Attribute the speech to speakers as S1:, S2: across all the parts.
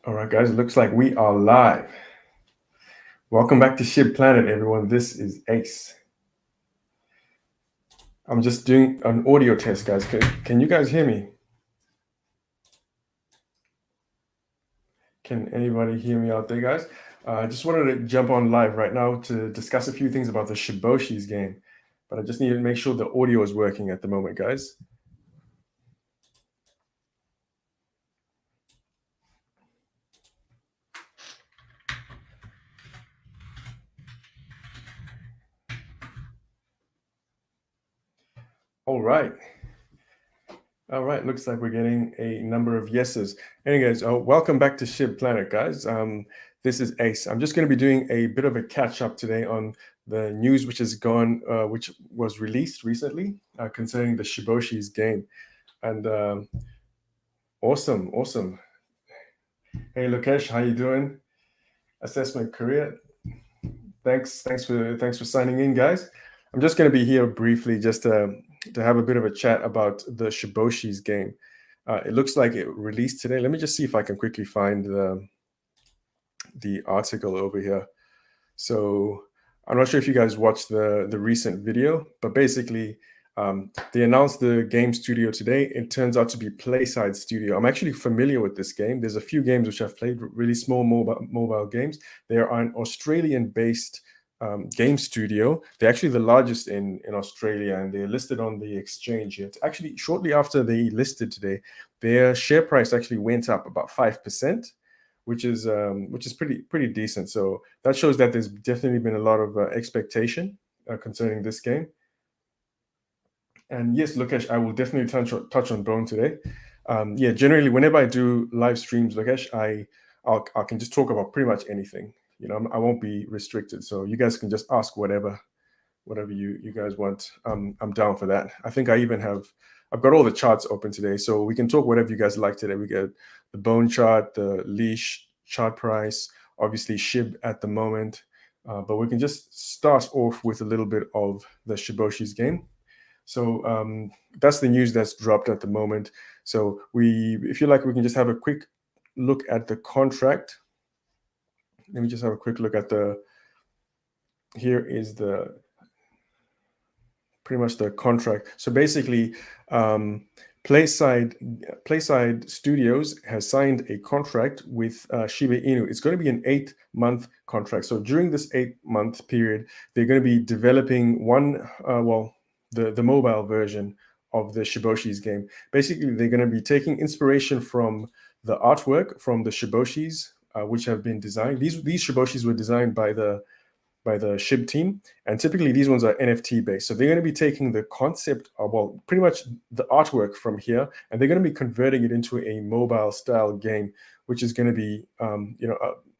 S1: All right, guys, it looks like we are live. Welcome back to Shib Planet, everyone. This is Ace. I'm just doing an audio test, guys. Can you guys hear me? Can anybody hear me out there, guys? I just wanted to jump on live right now to discuss a few things about the Shiboshis game, but I just need to make sure the audio is working at the moment, guys. All right. All right, looks like we're getting a number of yeses. Anyways, welcome back to Shib Planet, guys. This is Ace. I'm just going to be doing a bit of a catch up today on the news which which was released recently concerning the Shiboshis game. And awesome. Hey, Lokesh, how you doing? Assessment career. Thanks for signing in, guys. I'm just going to be here briefly just to have a bit of a chat about the Shiboshis game. It looks like it released today. Let me just see if I can quickly find the article over here. So I'm not sure if you guys watched the recent video, but basically they announced the game studio today. It turns out to be Playside Studio. I'm actually familiar with this game. There's a few games which I've played, really small mobile games. They are an Australian-based game studio. They're actually the largest in Australia, and they're listed on the exchange here. It's actually, shortly after they listed today, their share price actually went up about 5%, which is pretty decent. So that shows that there's definitely been a lot of expectation concerning this game. And yes, Lokesh, I will definitely touch on Bone today. Yeah, generally, whenever I do live streams, Lokesh, I can just talk about pretty much anything. You know, I won't be restricted, so you guys can just ask whatever you guys want. I'm down for that. I think I've got all the charts open today, so we can talk whatever you guys like today. We get the Bone chart, the leash chart price, obviously Shib at the moment, but we can just start off with a little bit of the Shiboshis game. So that's the news that's dropped at the moment. So if you like, we can just have a quick look at the contract. Let me just have a quick look at here is pretty much the contract. So basically, Playside Studios has signed a contract with Shiba Inu. It's going to be an 8-month contract. So during this 8-month period, they're going to be developing the mobile version of the Shiboshis game. Basically, they're going to be taking inspiration from the artwork from the Shiboshis, which have been designed. These Shiboshis were designed by the Shib team, and typically these ones are NFT based. So they're going to be taking the concept of, well, pretty much the artwork from here, and they're going to be converting it into a mobile style game, which is going to be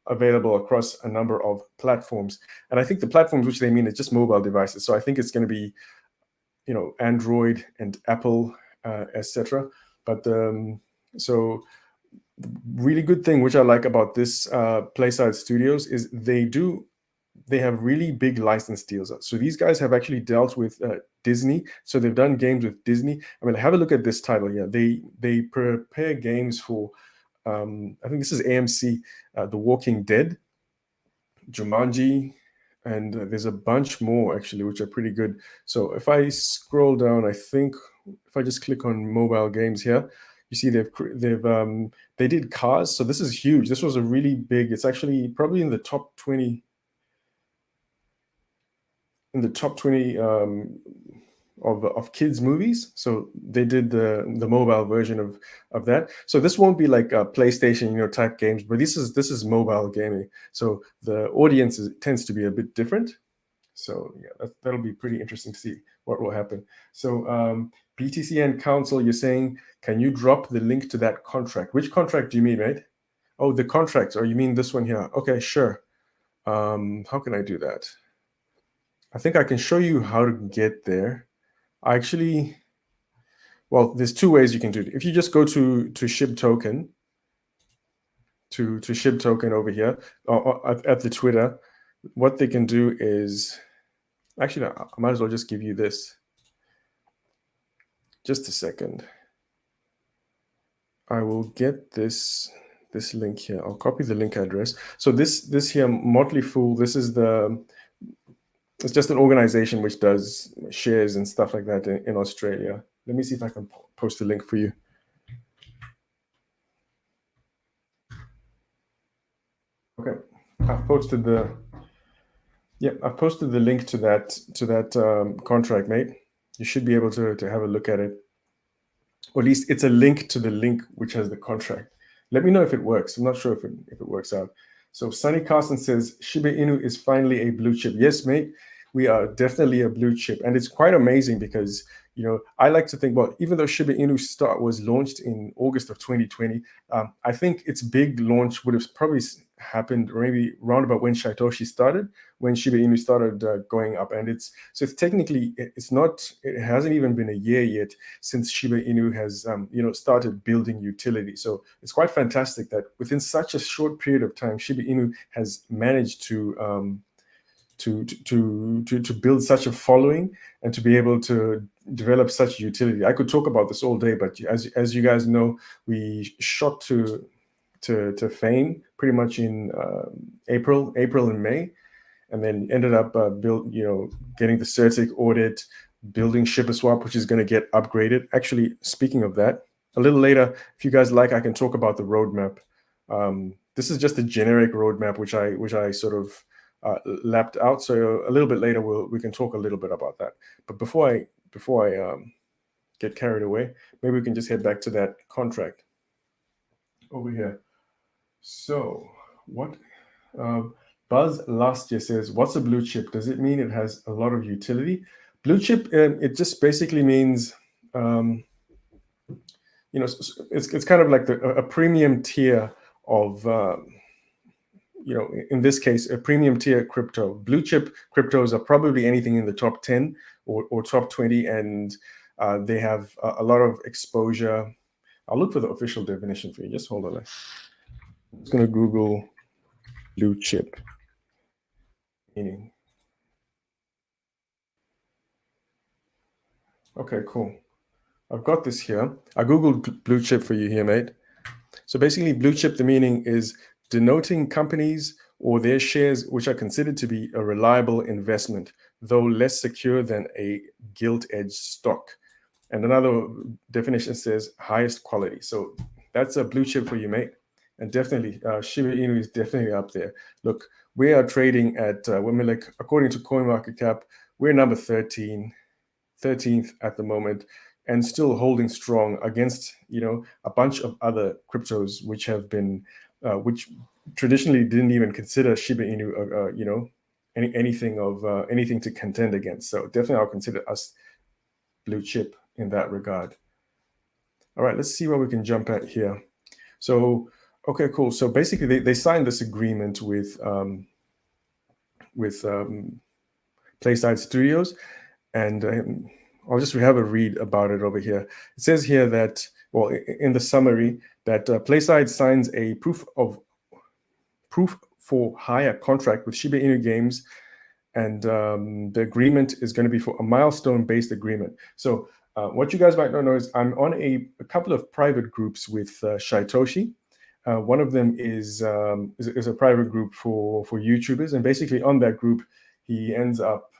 S1: available across a number of platforms. And I think the platforms which they mean is just mobile devices. So I think it's going to be Android and Apple, etc. But so really good thing which I like about this Playside Studios is they have really big license deals. So these guys have actually dealt with Disney. So they've done games with Disney. I mean, have a look at this title here. They prepare games for I think this is AMC, The Walking Dead, Jumanji, and there's a bunch more actually, which are pretty good. So if I scroll down, I think if I just click on mobile games here, you see they did Cars. So this is huge. This was a really big. It's actually probably in the top 20 of kids movies. So they did the mobile version of that. So this won't be like a PlayStation type games, but this is mobile gaming. So the audience tends to be a bit different. So yeah, that'll be pretty interesting to see what will happen. So BTCN Council, you're saying, can you drop the link to that contract? Which contract do you mean, right? Oh, the contract, or you mean this one here? Okay, sure. How can I do that? I think I can show you how to get there. Well, there's two ways you can do it. If you just go to Shib Token, to Shib Token over here, at the Twitter, what they can do is, actually, I might as well just give you this. Just a second. I will get this this link here. I'll copy the link address. So this here, Motley Fool, this is it's just an organization which does shares and stuff like that in Australia. Let me see if I can post a link for you. Okay, I've posted the link to that contract, mate. You should be able to have a look at it. Or at least it's a link to the link which has the contract. Let me know if it works. I'm not sure if it works out. So Sunny Carson says Shiba Inu is finally a blue chip. Yes, mate, we are definitely a blue chip, and it's quite amazing because I like to think, well, even though Shiba Inu was launched in August of 2020, I think its big launch would have probably happened maybe around about when Satoshi started, when Shiba Inu started going up, and it's technically it hasn't even been a year yet since Shiba Inu has started building utility. So it's quite fantastic that within such a short period of time, Shiba Inu has managed to build such a following and to be able to develop such utility. I could talk about this all day, but as you guys know, we shot to fame pretty much in April and May, and then ended up getting the CertiK audit, building ShibaSwap, which is going to get upgraded. Actually, speaking of that, a little later, if you guys like, I can talk about the roadmap. This is just a generic roadmap which I sort of lapped out. So a little bit later, we can talk a little bit about that. But before I get carried away, maybe we can just head back to that contract over here. So what Buzz last year says, what's a blue chip? Does it mean it has a lot of utility? Blue chip, it just basically means it's kind of like a premium tier of in this case, a premium tier crypto. Blue chip cryptos are probably anything in the top 10 or top 20, and they have a lot of exposure. I'll look for the official definition for you. Just hold on. I'm just going to Google blue chip meaning. Okay, cool. I've got this here. I Googled blue chip for you here, mate. So basically, blue chip, the meaning is denoting companies or their shares which are considered to be a reliable investment, though less secure than a gilt-edged stock. And another definition says highest quality. So that's a blue chip for you, mate. And definitely, Shiba Inu is definitely up there. Look, we are trading at, according to CoinMarketCap, we're number 13, 13th at the moment, and still holding strong against a bunch of other cryptos which have been which traditionally didn't even consider Shiba Inu anything to contend against. So definitely I'll consider us blue chip in that regard. All right, let's see what we can jump at here. So okay, cool. So basically they signed this agreement with Playside Studios, and I'll just have a read about it over here. It says here that, well, in the summary, that Playside signs a proof for hire contract with Shiba Inu Games, and the agreement is going to be for a milestone-based agreement. So what you guys might not know is I'm on a couple of private groups with Satoshi. One of them is a private group for YouTubers, and basically on that group, he ends up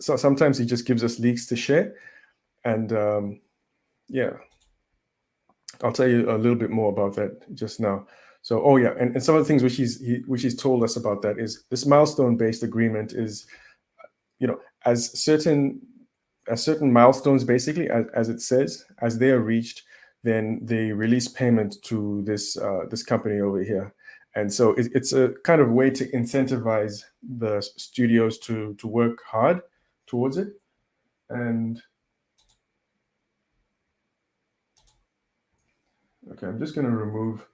S1: so sometimes he just gives us leaks to share, and yeah, I'll tell you a little bit more about that just now. So and some of the things which he's told us about that is this milestone based agreement is as certain milestones, basically, as it says, as they are reached, then they release payment to this company over here. And so it's a kind of way to incentivize the studios to work hard towards it. And okay, I'm just going to remove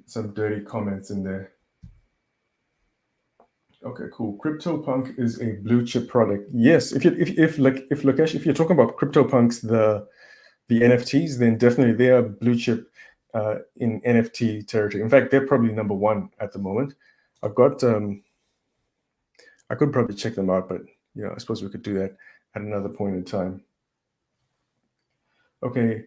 S1: some dirty comments in there. Okay, cool. CryptoPunk is a blue chip product. Yes, if Lokesh, if you're talking about CryptoPunks, the NFTs, then definitely they are blue chip in NFT territory. In fact, they're probably number one at the moment. I've got I could probably check them out, but I suppose we could do that at another point in time. Okay.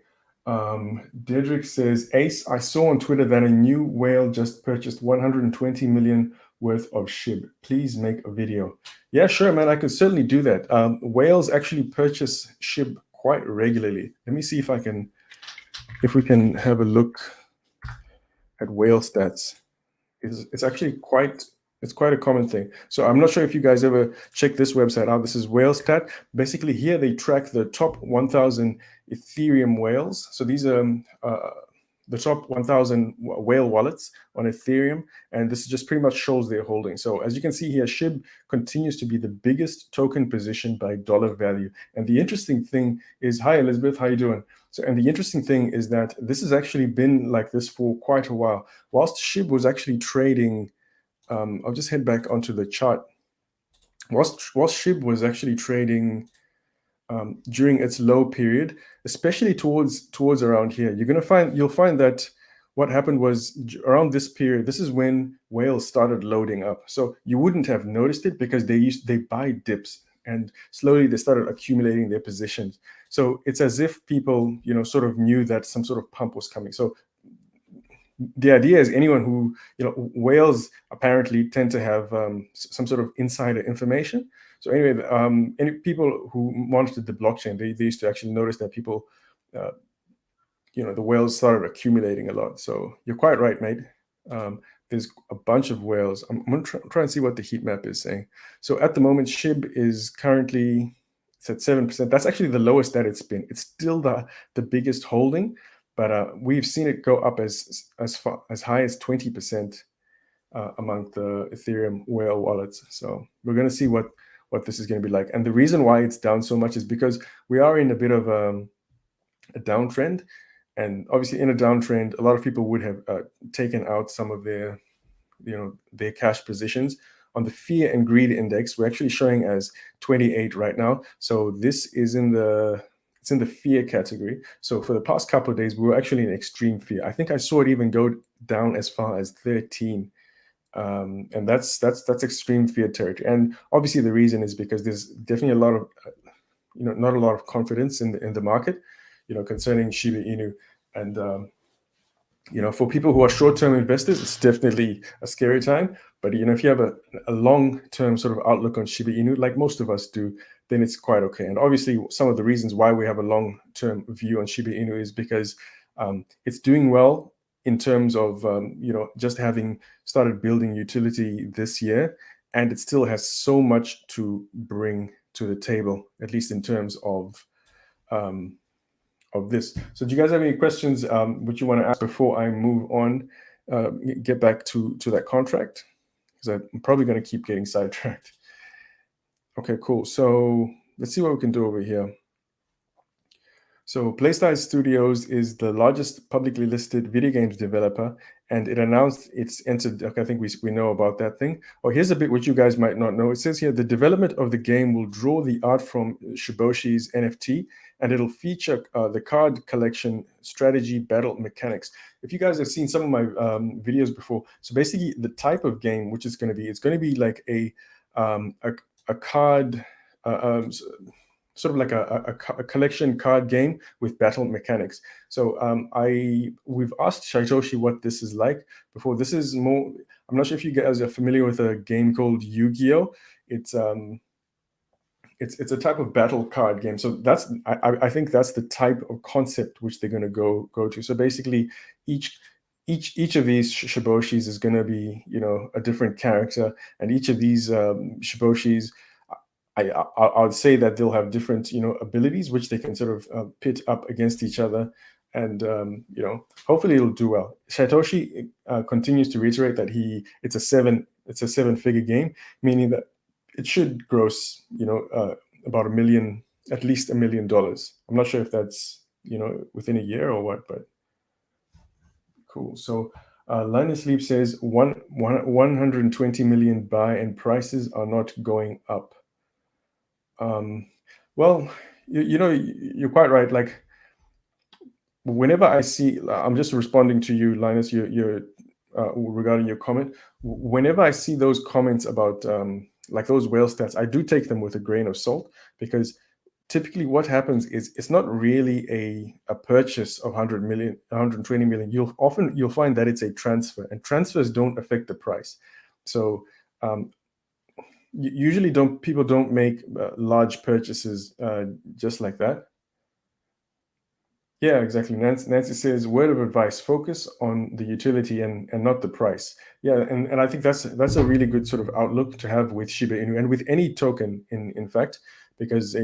S1: Dedrick says, Ace, I saw on Twitter that a new whale just purchased 120 million worth of SHIB. Please make a video. Yeah, sure, man. I could certainly do that. Whales actually purchase SHIB quite regularly. Let me see if we can have a look at whale stats. It's actually quite a common thing. So I'm not sure if you guys ever check this website out. This is Whalestat. Basically, here they track the top 1,000 Ethereum whales. So these are the top 1,000 whale wallets on Ethereum, and this just pretty much shows their holding. So as you can see here, SHIB continues to be the biggest token position by dollar value. And the interesting thing is, hi Elizabeth, how you doing? So, and the interesting thing is that this has actually been like this for quite a while. Whilst SHIB was actually trading, I'll just head back onto the chart. Whilst SHIB was actually trading during its low period, especially towards around here, you'll find that what happened was around this period. This is when whales started loading up. So you wouldn't have noticed it because they buy dips, and slowly they started accumulating their positions. So it's as if people, sort of knew that some sort of pump was coming. So the idea is anyone who, whales apparently tend to have some sort of insider information. So anyway, any people who monitored the blockchain, they used to actually notice that people, the whales started accumulating a lot. So you're quite right, mate. There's a bunch of whales. I'm going to try and see what the heat map is saying. So at the moment, SHIB is currently, it's at 7%. That's actually the lowest that it's been. It's still the biggest holding, but we've seen it go up as high as 20% among the Ethereum whale wallets. So we're going to see what this is going to be like. And the reason why it's down so much is because we are in a bit of a downtrend. And obviously in a downtrend, a lot of people would have taken out some of their cash positions. On the fear and greed index, we're actually showing as 28 right now. So this is in the fear category. So for the past couple of days, we were actually in extreme fear. I think I saw it even go down as far as 13. And that's extreme fear territory. And obviously the reason is because there's definitely a lot of not a lot of confidence in the market, concerning Shiba Inu. And for people who are short-term investors, it's definitely a scary time. But if you have a long-term sort of outlook on Shiba Inu, like most of us do, then it's quite okay. And obviously, some of the reasons why we have a long-term view on Shiba Inu is because it's doing well in terms of just having started building utility this year, and it still has so much to bring to the table, at least in terms of this. So do you guys have any questions which you want to ask before I move on, get back to that contract? Because I'm probably going to keep getting sidetracked. Okay, cool. So let's see what we can do over here. So Playside Studios is the largest publicly listed video games developer, and it announced it's entered. Okay, I think we know about that thing. Oh, here's a bit which you guys might not know. It says here, the development of the game will draw the art from Shiboshis NFT, and it'll feature the card collection strategy battle mechanics. If you guys have seen some of my videos before, so basically the type of game which it's going to be like a card, sort of like a collection card game with battle mechanics. So we've asked Shitoshi what this is like before. This is more, I'm not sure if you guys are familiar with a game called Yu-Gi-Oh! It's a type of battle card game. So I think that's the type of concept which they're going to go to. So basically each of these Shiboshis is going to be a different character, and each of these Shiboshis, I'll say that they'll have different abilities which they can sort of pit up against each other, and hopefully it'll do well. Satoshi continues to reiterate that it's a seven-figure game, meaning that it should gross about at least $1 million. I'm not sure if that's within a year or what, but cool. So Linus Sleep says 120 million buy, and prices are not going up. Well, you're quite right. Like, whenever I see, I'm just responding to you, Linus, you're regarding your comment. Whenever I see those comments about like those whale stats, I do take them with a grain of salt, because typically what happens is it's not really a purchase of 100 million, 120 million. You'll find that it's a transfer, and transfers don't affect the price. So um, usually don't people don't make large purchases just like that. Yeah, exactly. Nancy says, word of advice, focus on the utility and not the price. Yeah, and I think that's a really good sort of outlook to have with Shiba Inu and with any token in fact, because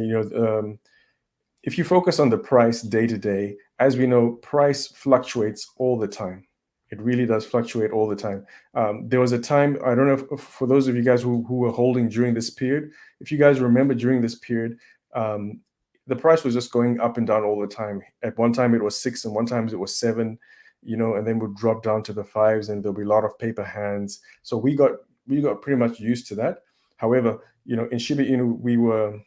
S1: if you focus on the price day to day, as we know, price fluctuates all the time. It really does fluctuate all the time. There was a time, I don't know if for those of you guys who were holding during this period, if you guys remember during this period, um, the price was just going up and down all the time. At one time it was six, and one time it was seven, and then would drop down to the fives, and there'll be a lot of paper hands. So we got pretty much used to that. However, in Shiba Inu,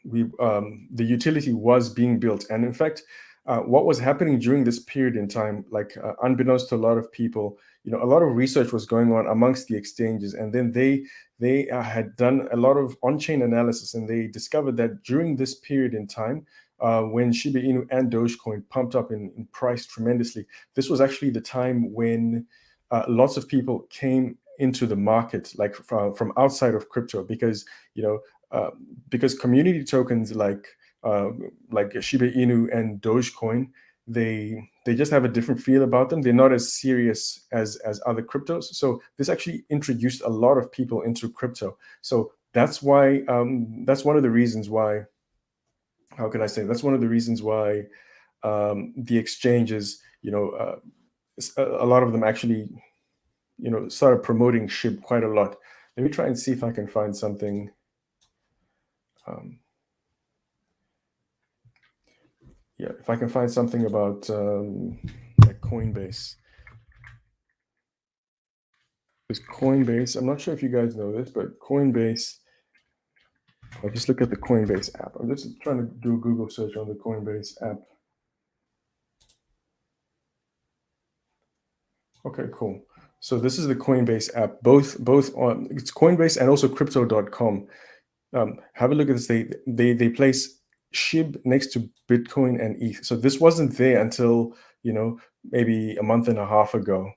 S1: the utility was being built, and in fact, what was happening during this period in time, like unbeknownst to a lot of people, a lot of research was going on amongst the exchanges, and then they had done a lot of on-chain analysis, and they discovered that during this period in time, when Shiba Inu and Dogecoin pumped up in price tremendously, this was actually the time when lots of people came into the market, like from outside of crypto, because you know uh, because community tokens like Shiba Inu and Dogecoin, they just have a different feel about them. They're not as serious as other cryptos. So this actually introduced a lot of people into crypto. So that's one of the reasons why. How can I say? That's one of the reasons why the exchanges, a lot of them actually, started promoting SHIB quite a lot. Let me try and see if I can find something. Um, yeah, if I can find something about like Coinbase. Because Coinbase, I'm not sure if you guys know this, but Coinbase, I'll just look at the Coinbase app. I'm just trying to do a Google search on the Coinbase app. Okay, cool. So this is the Coinbase app, both on it's Coinbase and also crypto.com. Have a look at this. They place SHIB next to Bitcoin and ETH. So this wasn't there until maybe a month and a half ago.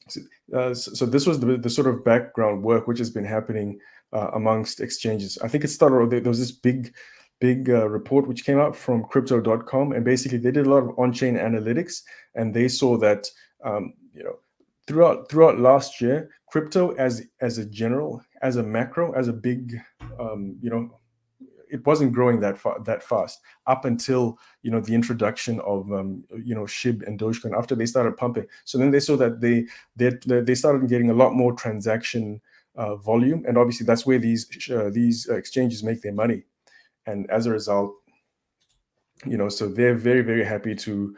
S1: So this was the sort of background work which has been happening amongst exchanges. I think it started. There was this big report which came out from crypto.com, and basically they did a lot of on-chain analytics, and they saw that throughout last year, crypto as a general, as a macro, as a big um, you know it wasn't growing that fast up until the introduction of SHIB and Dogecoin, after they started pumping. So then they saw that they started getting a lot more transaction volume, and obviously that's where these exchanges make their money. And as a result, so they're very, very happy to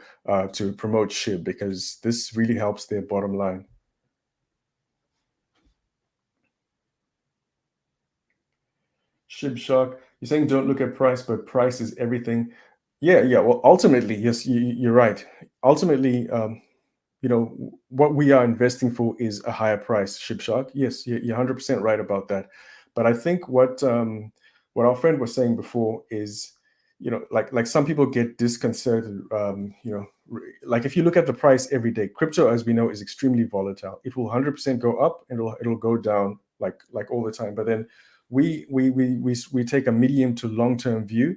S1: promote SHIB, because this really helps their bottom line. SHIB Shark, you're saying don't look at price, but price is everything. Yeah. Well, ultimately, yes, you're right. Ultimately, what we are investing for is a higher price. SHIB Shark, yes, you're 100% right about that. But I think what our friend was saying before is, like some people get disconcerted. Like if you look at the price every day, crypto, as we know, is extremely volatile. It will 100% go up, and it'll go down like all the time. But then we take a medium to long term view,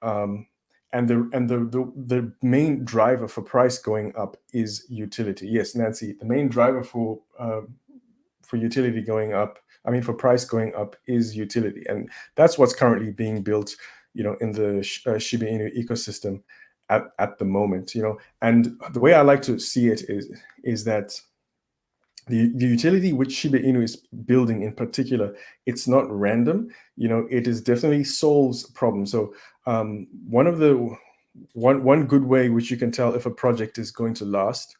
S1: um, and the main driver for price going up is utility. Yes, Nancy, the main driver for utility going up, I mean for price going up, is utility, and that's what's currently being built, in the Shiba Inu ecosystem at the moment. And the way I like to see it is that the utility which Shiba Inu is building in particular, it's not random. It is definitely solves problems. So one good way which you can tell if a project is going to last.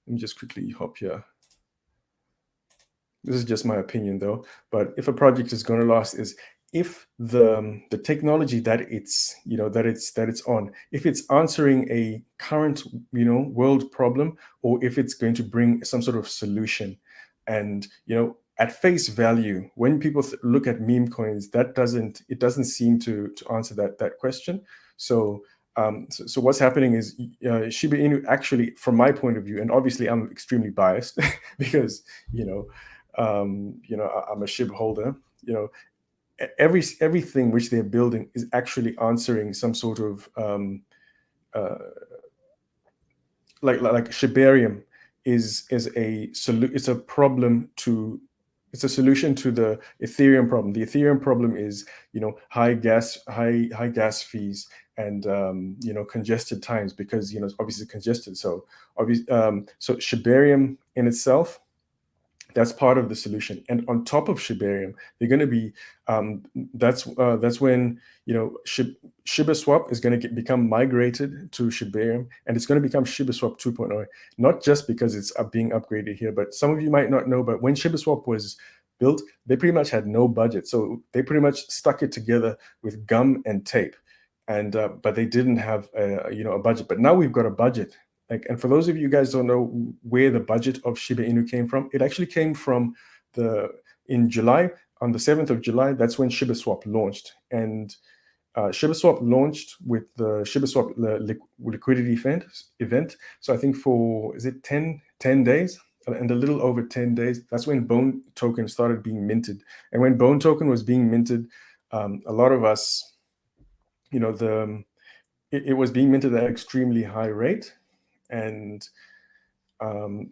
S1: Let me just quickly hop here. This is just my opinion, though. But if a project is going to last, is if the technology that it's on, if it's answering a current world problem, or if it's going to bring some sort of solution. And at face value, when people look at meme coins, it doesn't seem to answer that question. So so what's happening is Shiba Inu actually, from my point of view, and obviously I'm extremely biased because I'm a SHIB holder. Everything which they're building is actually answering some sort of uh, like Shibarium it's a problem to it's a solution to the Ethereum problem. The Ethereum problem is high gas fees and congested times, because it's obviously congested. So so Shibarium in itself, that's part of the solution. And on top of Shibarium, they're going to be that's when Shiba Swap is going to become migrated to Shibarium, and it's going to become Shiba Swap 2.0. Not just because it's being upgraded here, but some of you might not know, but when Shiba Swap was built, they pretty much had no budget, so they pretty much stuck it together with gum and tape, and but they didn't have a budget. But now we've got a budget. And for those of you guys don't know where the budget of Shiba Inu came from, it actually came from in July, on the 7th of July. That's when Shiba Swap launched. And Shiba Swap launched with the Shiba Swap liquidity event. So I think is it 10 days? And a little over 10 days, that's when Bone token started being minted. And when Bone token was being minted, a lot of us, it was being minted at an extremely high rate. And during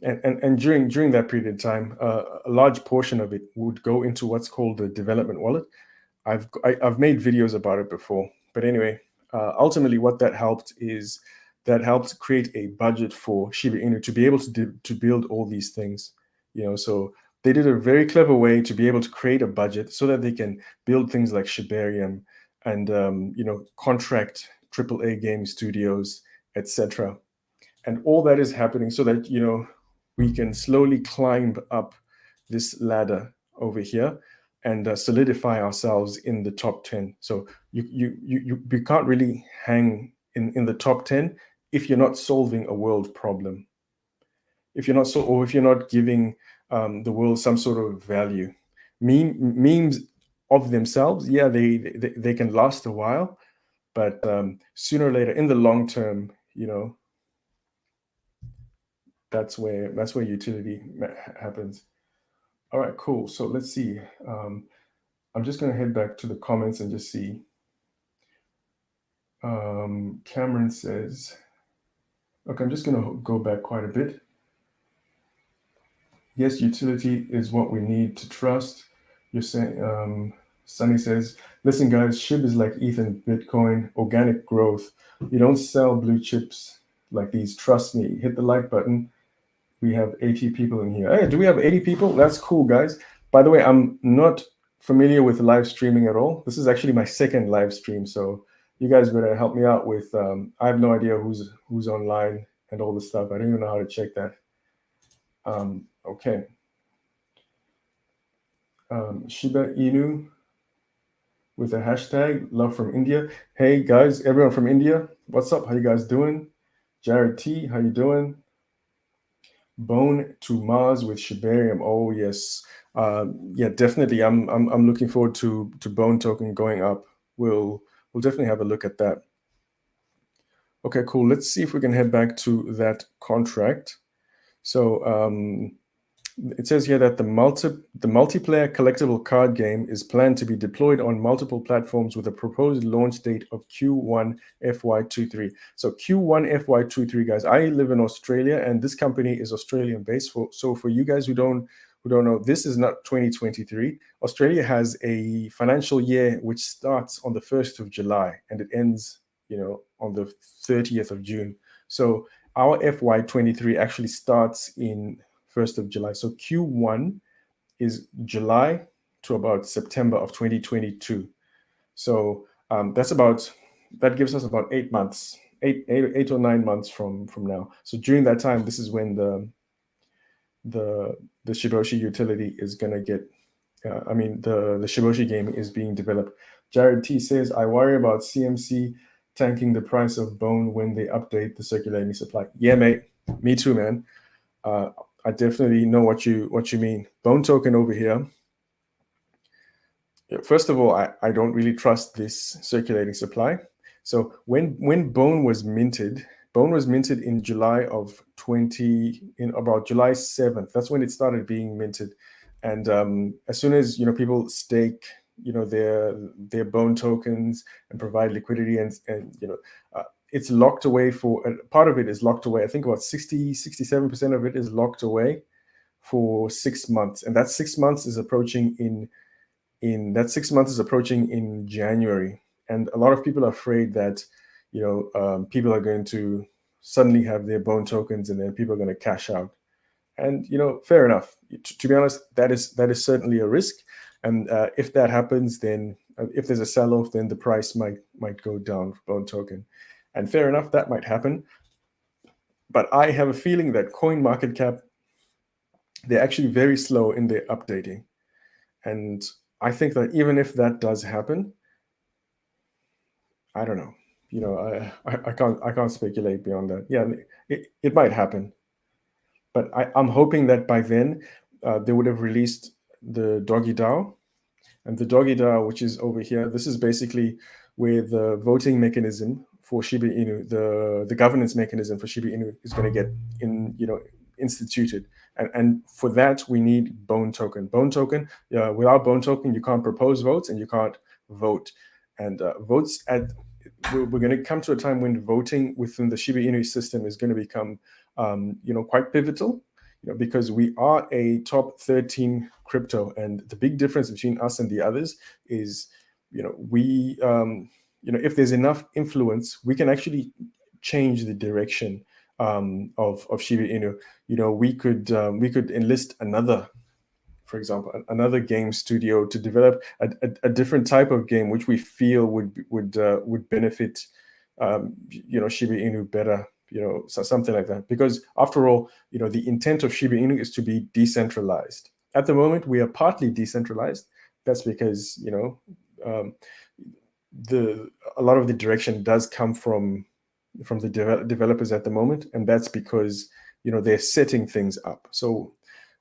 S1: that period of time, a large portion of it would go into what's called the development wallet. I've made videos about it before, but anyway, ultimately what that helped create a budget for Shiba Inu to be able to build all these things. So they did a very clever way to be able to create a budget so that they can build things like Shibarium and contract AAA game studios, etc. And all that is happening so that we can slowly climb up this ladder over here and solidify ourselves in the top 10. So you can't really hang in the top 10 if you're not solving a world problem. If you're not giving the world some sort of value. Memes of themselves, yeah, they can last a while, but sooner or later, in the long term, that's where utility happens. All right, cool. So let's see. I'm just going to head back to the comments and just see. Cameron says, okay, I'm just going to go back quite a bit. Yes, utility is what we need to trust. You're saying, Sunny says, listen, guys, SHIB is like ETH and Bitcoin, organic growth. You don't sell blue chips like these. Trust me. Hit the like button. We have 80 people in here. Hey, do we have 80 people? That's cool, guys. By the way, I'm not familiar with live streaming at all. This is actually my second live stream, so you guys better help me out with. I have no idea who's online and all this stuff. I don't even know how to check that. Okay. Shiba Inu with a hashtag, love from India. Hey guys, everyone from India, what's up? How you guys doing? Jared T, how you doing? Bone to Mars with Shibarium. Oh yes, yeah, definitely. I'm looking forward to Bone token going up. We'll definitely have a look at that. Okay, cool. Let's see if we can head back to that contract. So it says here that the multiplayer collectible card game is planned to be deployed on multiple platforms with a proposed launch date of Q1 FY23. So Q1 FY23, guys. I live in Australia, and this company is Australian based. So for you guys who don't know, this is not 2023. Australia has a financial year which starts on the 1st of July and it ends, on the 30th of June. So our FY23 actually starts in 1st of July. So Q1 is July to about September of 2022. So that gives us about 8 months, eight or 9 months from now. So during that time, this is when the Shiboshi utility is going to get, the Shiboshi game is being developed. Jared T says, I worry about CMC tanking the price of Bone when they update the circulating supply. Yeah, mate, me too, man. I definitely know what you mean. Bone token over here. First of all, I don't really trust this circulating supply. So when Bone was minted, in July of 20, in about July 7th. That's when it started being minted. And as soon as people stake their Bone tokens and provide liquidity, and it's locked away for part of it is locked away. I think about 67% of it is locked away for 6 months, and that 6 months is approaching in January. And a lot of people are afraid that people are going to suddenly have their Bone tokens, and then people are going to cash out. And fair enough. To be honest, that is certainly a risk. And if that happens, then if there's a sell-off, then the price might go down for Bone token. And fair enough, that might happen. But I have a feeling that CoinMarketCap, they're actually very slow in their updating. And I think that even if that does happen, I don't know. I can't speculate beyond that. Yeah, it might happen. But I'm hoping that by then they would have released the Doggy DAO. And the Doggy DAO, which is over here, this is basically where the voting mechanism for Shiba Inu, the governance mechanism for Shiba Inu is going to get instituted. And for that, we need Bone token. Bone token, without Bone token, you can't propose votes and you can't vote. And we're going to come to a time when voting within the Shiba Inu system is going to become quite pivotal, because we are a top 13 crypto, and the big difference between us and the others is, we, if there's enough influence, we can actually change the direction of Shiba Inu. We could enlist for example, another game studio to develop a different type of game, which we feel would benefit Shiba Inu better. So something like that. Because after all, the intent of Shiba Inu is to be decentralized. At the moment, we are partly decentralized. That's because a lot of the direction does come from the developers at the moment, and that's because they're setting things up. So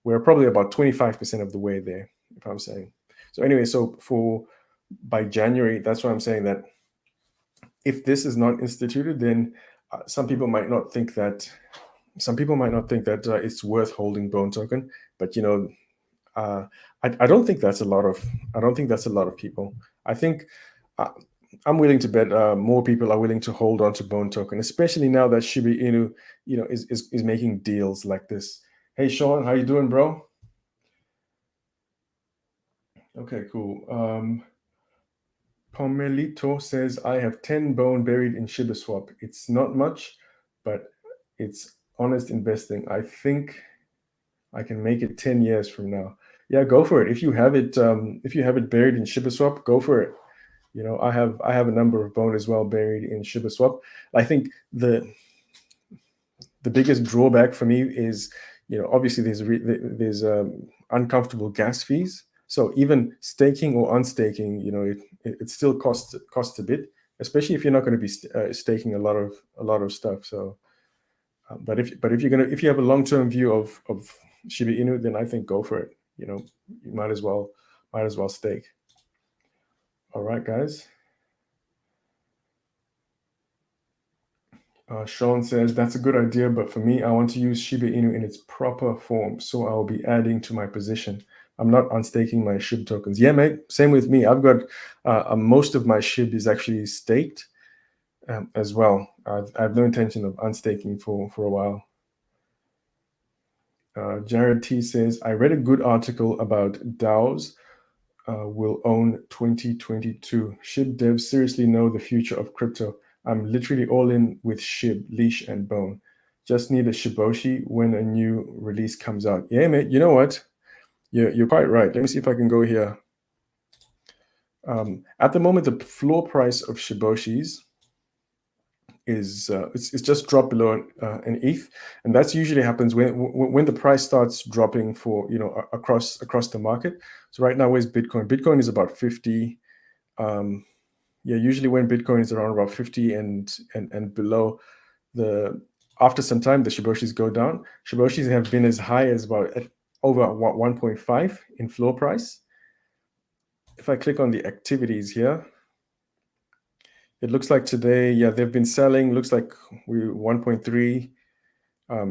S1: we're probably about 25% of the way there, if I'm saying. So anyway, by January, that's why I'm saying that if this is not instituted, then some people might not think that it's worth holding Bone token. But I don't think that's a lot of people. I think I'm willing to bet more people are willing to hold on to Bone token, especially now that Shiba Inu is making deals like this. Hey Sean, how you doing, bro? Okay, cool. Pomelito says, I have 10 Bone buried in ShibaSwap. It's not much, but it's honest investing. I think I can make it 10 years from now. Yeah, go for it. If you have it buried in ShibaSwap, go for it. I have a number of Bone as well buried in ShibaSwap. I think the biggest drawback for me is, obviously there's uncomfortable gas fees. So even staking or unstaking, it still costs a bit, especially if you're not going to be staking a lot of stuff. So, but if you have a long-term view of Shiba Inu, then I think go for it. You might as well stake. All right, guys. Sean says, that's a good idea, but for me, I want to use Shiba Inu in its proper form, so I'll be adding to my position. I'm not unstaking my SHIB tokens. Yeah, mate, same with me. I've got most of my SHIB is actually staked as well. I have no intention of unstaking for a while. Jared T says, I read a good article about DAOs will own 2022. SHIB devs seriously know the future of crypto. I'm literally all in with SHIB, Leash, and Bone. Just need a Shiboshi when a new release comes out. Yeah, mate, you know what? You're quite right. Let me see if I can go here. At the moment, the floor price of Shiboshis is it's just dropped below an ETH, and that's usually happens when the price starts dropping for across the market. So right now, where's Bitcoin? Bitcoin is about 50. Usually when Bitcoin is around about 50 and below, the after some time, the Shiboshis go down. Shiboshis have been as high as about over 1.5 in floor price. If I click on the activities here, it looks like today, yeah, they've been selling. Looks like we 1.3.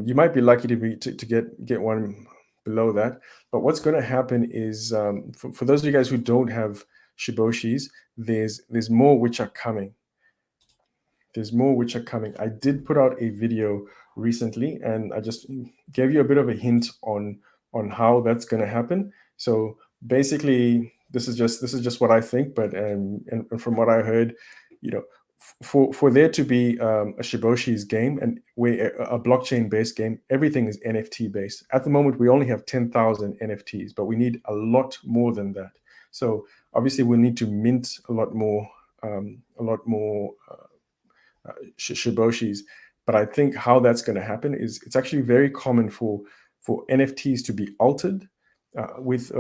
S1: You might be lucky to get one below that. But what's going to happen is, for those of you guys who don't have Shiboshis, there's more which are coming. There's more which are coming. I did put out a video recently, and I just gave you a bit of a hint on how that's going to happen. So basically, this is just what I think, but and from what I heard, you know, for there to be a Shiboshis game and a blockchain based game, everything is NFT based. At the moment, we only have 10,000 NFTs, but we need a lot more than that. So obviously, we'll need to mint a lot more. Shiboshis. But I think how that's going to happen is it's actually very common for NFTs to be altered. With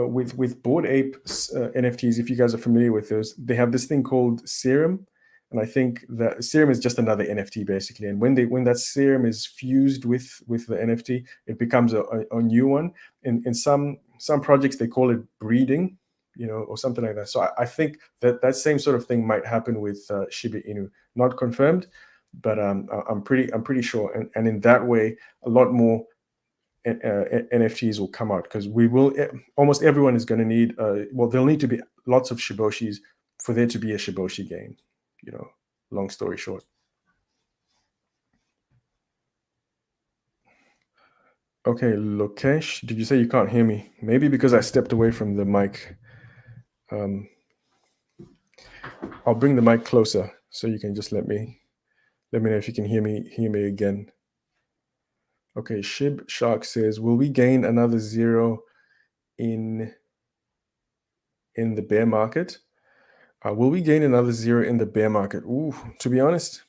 S1: Bored Ape NFTs, if you guys are familiar with those, they have this thing called Serum, and I think that Serum is just another NFT basically. And when that Serum is fused with the NFT, it becomes a new one. In some projects, they call it breeding, or something like that. So I think that same sort of thing might happen with Shiba Inu. Not confirmed, but I'm pretty sure. And in that way, a lot more NFTs will come out, because almost everyone is going to need. There'll need to be lots of Shiboshis for there to be a Shiboshi game. Long story short. Okay, Lokesh, did you say you can't hear me? Maybe because I stepped away from the mic. I'll bring the mic closer so you can just let me know if you can hear me again. Okay, Shib Shark says, will we gain another zero in the bear market? Will we gain another zero in the bear market? Ooh, to be honest,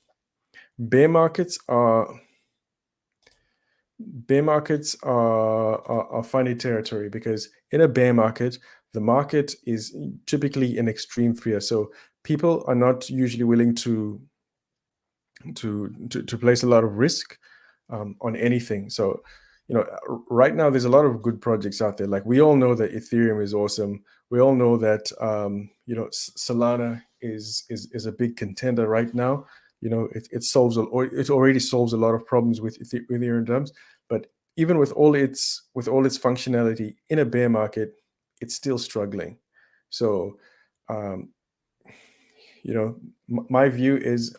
S1: bear markets are funny territory, because in a bear market, the market is typically in extreme fear. So people are not usually willing to place a lot of risk on anything. So, right now there's a lot of good projects out there. Like, we all know that Ethereum is awesome. We all know that Solana is a big contender right now. It already solves a lot of problems with Ethereum terms. But even with all its functionality in a bear market, it's still struggling. So, my view is,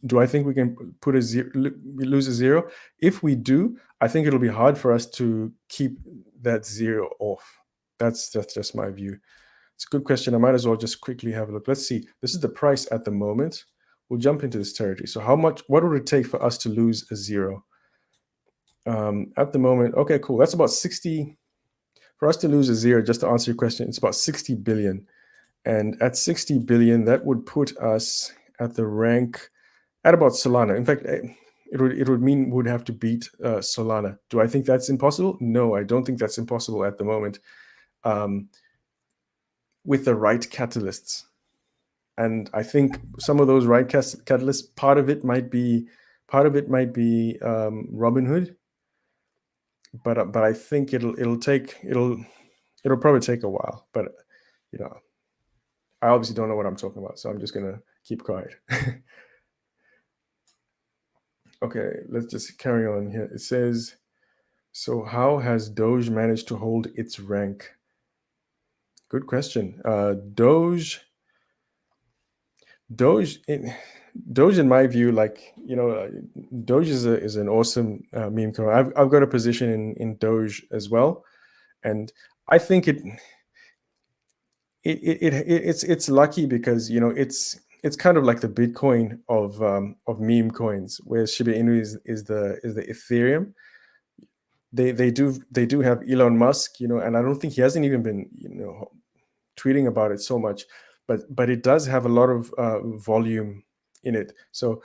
S1: do I think we can lose a zero? If we do, I think it'll be hard for us to keep that zero off. That's just my view. It's a good question. I might as well just quickly have a look. Let's see. This is the price at the moment. We'll jump into this territory. So what would it take for us to lose a zero? At the moment, okay, cool. That's about 60. For us to lose a zero, just to answer your question, it's about 60 billion. And at 60 billion, that would put us at the rank at about Solana. In fact, it would mean we'd have to beat Solana. Do I think that's impossible? No, I don't think that's impossible at the moment. With the right catalysts. And I think some of those right catalysts, part of it might be Robinhood. But I think it'll probably take a while. But I obviously don't know what I'm talking about, so I'm just gonna keep quiet. Okay, let's just carry on here. It says, so how has Doge managed to hold its rank? Good question. Doge, in my view, Doge is an awesome meme coin. I've got a position in Doge as well, and I think it's lucky because it's kind of like the Bitcoin of meme coins, whereas Shiba Inu is the Ethereum. They do have Elon Musk, and I don't think he hasn't even been tweeting about it so much, but it does have a lot of volume in it. So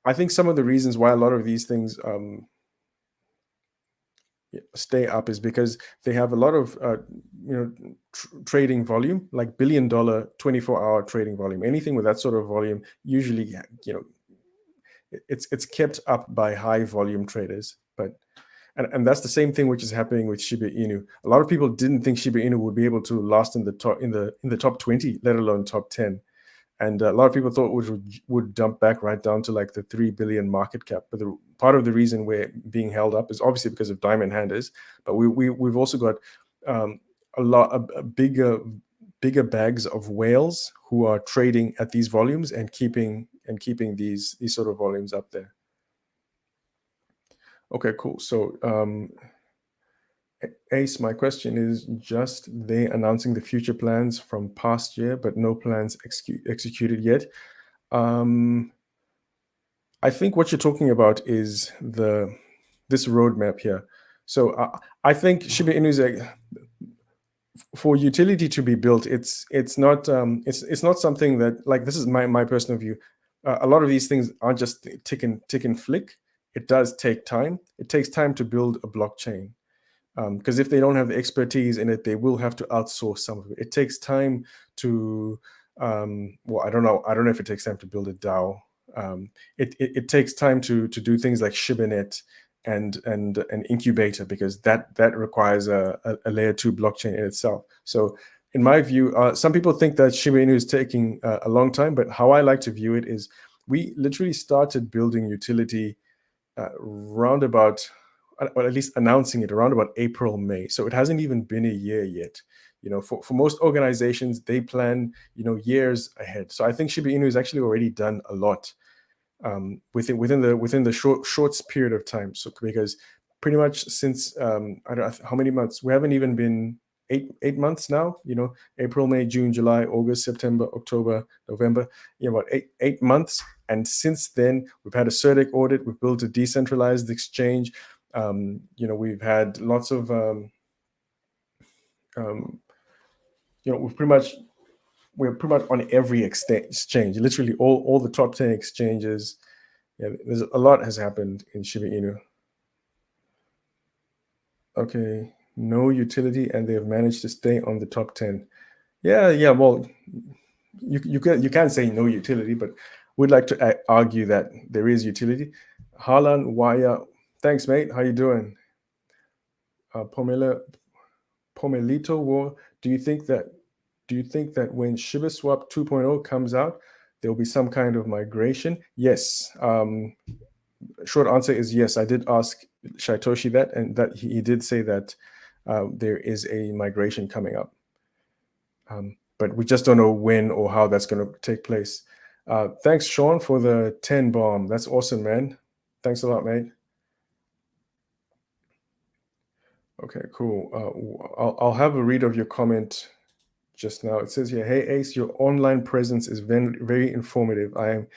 S1: I think some of the reasons why a lot of these things stay up is because they have a lot of trading volume, like $1 billion 24-hour trading volume. Anything with that sort of volume usually it's kept up by high volume traders. But and that's the same thing which is happening with Shiba Inu. A lot of people didn't think Shiba Inu would be able to last in the top 20, let alone top 10. And a lot of people thought would dump back right down to like the 3 billion market cap. But part of the reason we're being held up is obviously because of diamond handers, but we've also got um, a bigger bags of whales who are trading at these volumes and keeping these sort of volumes up there. Okay, cool. So Ace, my question is just they announcing the future plans from past year, but no plans executed yet. I think what you're talking about is this roadmap here. So I think Shiba Inu is for utility to be built. It's not something that, like, this is my personal view. A lot of these things aren't just tick and flick. It does take time. It takes time to build a blockchain. Because if they don't have the expertise in it, they will have to outsource some of it. It takes time to, well, I don't know if it takes time to build a DAO. It takes time to do things like ShibaNet and an incubator, because that requires a layer 2 blockchain in itself. So in my view, some people think that Shiba Inu is taking a long time, but how I like to view it is we literally started building utility round about, or at least announcing it around about April, May. So it hasn't even been a year yet. For most organizations, they plan, years ahead. So I think Shiba Inu has actually already done a lot within the short period of time. So because pretty much since I don't know how many months, we haven't even been 8 months now. April, May, June, July, August, September, October, November. About 8 months. And since then, we've had a CERDIC audit. We've built a decentralized exchange. We've had lots of, we're pretty much on every exchange, literally all the top 10 exchanges. Yeah, there's a lot has happened in Shiba Inu. Okay, no utility, and they have managed to stay on the top 10. Yeah. Well, you can't say no utility, but we'd like to argue that there is utility. Harlan Waya, thanks, mate. How you doing? Pomelito War, do you think that when ShibaSwap 2.0 comes out, there will be some kind of migration? Yes. Short answer is yes. I did ask Shaitoshi that, and that he did say that there is a migration coming up. But we just don't know when or how that's going to take place. Thanks, Sean, for the 10 bomb. That's awesome, man. Thanks a lot, mate. Okay, cool. I'll have a read of your comment just now. It says here, hey, Ace, your online presence is very informative. I am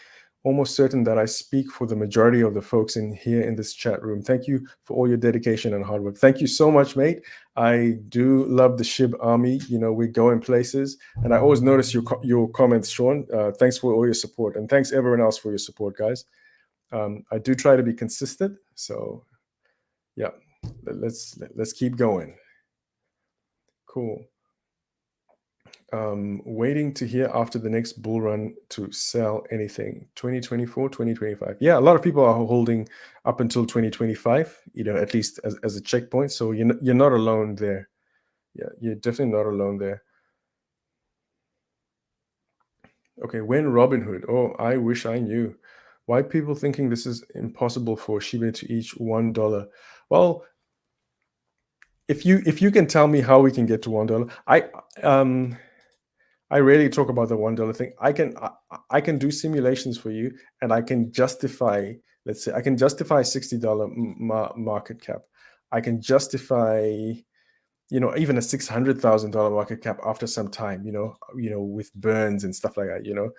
S1: almost certain that I speak for the majority of the folks in here in this chat room. Thank you for all your dedication and hard work. Thank you so much, mate. I do love the SHIB army. We're going places. And I always notice your comments, Sean. Thanks for all your support. And thanks everyone else for your support, guys. I do try to be consistent. So yeah, let's keep going. Cool. Waiting to hear after the next bull run to sell anything. 2024, 2025. Yeah, a lot of people are holding up until 2025, at least as a checkpoint. So you're not alone there. Yeah, you're definitely not alone there. Okay, when Robinhood? Oh, I wish I knew. Why people thinking this is impossible for Shiba to each $1? Well, if you can tell me how we can get to $1, I rarely talk about the $1 thing. I can do simulations for you, and I can justify. Let's say I can justify $60 market cap. I can justify, even a $600,000 market cap after some time. With burns and stuff like that.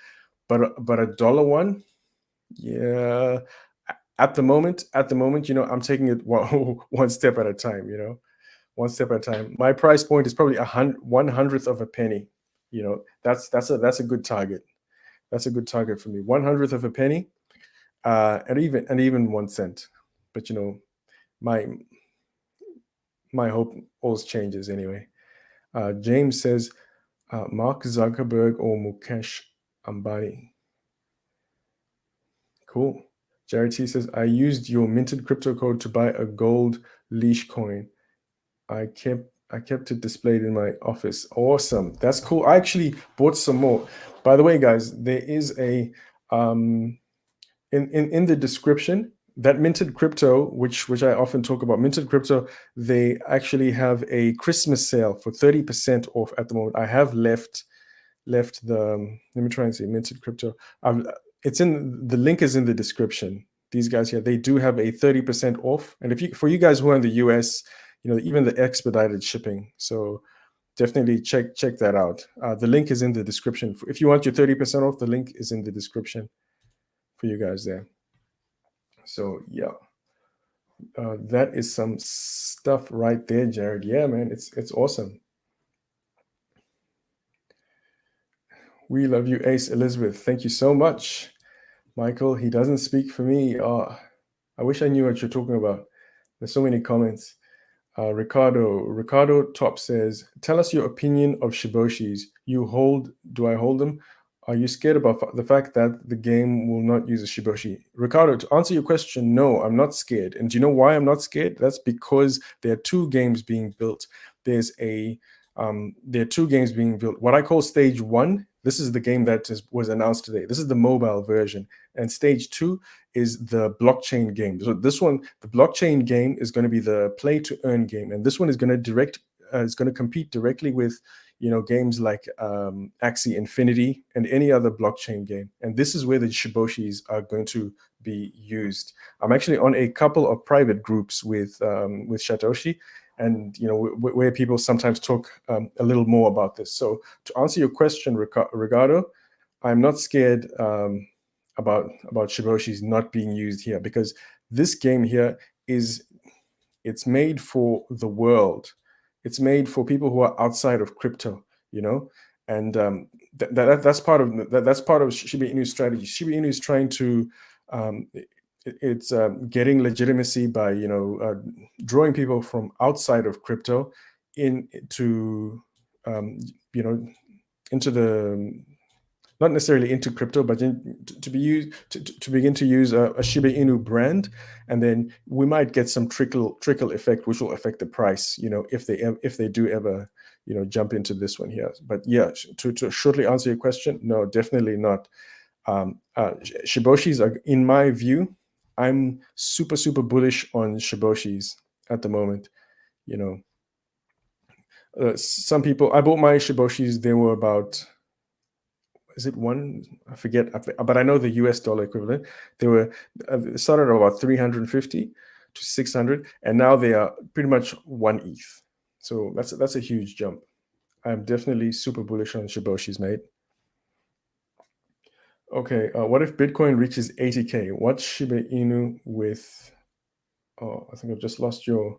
S1: But a dollar one, yeah. At the moment, I'm taking it one step at a time. One step at a time. My price point is probably 1/100th of a penny. That's a good target. That's a good target for me. 1/100th of a penny, and even 1 cent. But my hope always changes anyway. James says, Mark Zuckerberg or Mukesh Ambani. Cool. Jared T says, I used your minted crypto code to buy a gold leash coin. I kept it displayed in my office. Awesome. That's cool. I actually bought some more. By the way, guys, there is a in the description, that minted crypto, which I often talk about, minted crypto, they actually have a Christmas sale for 30% off at the moment. I have left the let me try and see minted crypto. It's in the link is in the description. These guys here, they do have a 30% off. And if you, for you guys who are in the US, even the expedited shipping. So definitely check that out. The link is in the description. If you want your 30% off, the link is in the description for you guys there. So yeah, that is some stuff right there, Jared. Yeah, man, it's awesome. We love you, Ace Elizabeth. Thank you so much, Michael. He doesn't speak for me. I wish I knew what you're talking about. There's so many comments. Ricardo Top says, tell us your opinion of Shiboshis. Do I hold them? Are you scared about the fact that the game will not use a Shiboshi? Ricardo, to answer your question, no, I'm not scared. And do you know why I'm not scared? That's because there are two games being built. There are two games being built. What I call stage one, this is the game that was announced today. This is the mobile version. And stage two is the blockchain game. So this one, the blockchain game, is going to be the play to earn game. And this one is going to compete directly with games like Axie Infinity and any other blockchain game. And this is where the Shiboshis are going to be used. I'm actually on a couple of private groups with Satoshi, and where people sometimes talk a little more about this. So to answer your question, Ricardo, I'm not scared about Shiboshis not being used here, because this game here it's made for the world. It's made for people who are outside of crypto, and that's part of Shiba Inu's strategy. Shiba Inu is trying to it's getting legitimacy by drawing people from outside of crypto into into the, not necessarily into crypto, but to begin to use a Shiba Inu brand, and then we might get some trickle effect, which will affect the price, if they do ever jump into this one here. But yeah, to shortly answer your question, no, definitely not. Shiboshis are, in my view, I'm super bullish on Shiboshis at the moment. Some people, I bought my Shiboshis, they were about, is it one? I forget, but I know the US dollar equivalent. They were started at about 350 to 600, and now they are pretty much 1 ETH. So that's a huge jump. I'm definitely super bullish on Shiboshis, mate. Okay, what if Bitcoin reaches 80K? What's Shiba Inu with? Oh, I think I've just lost your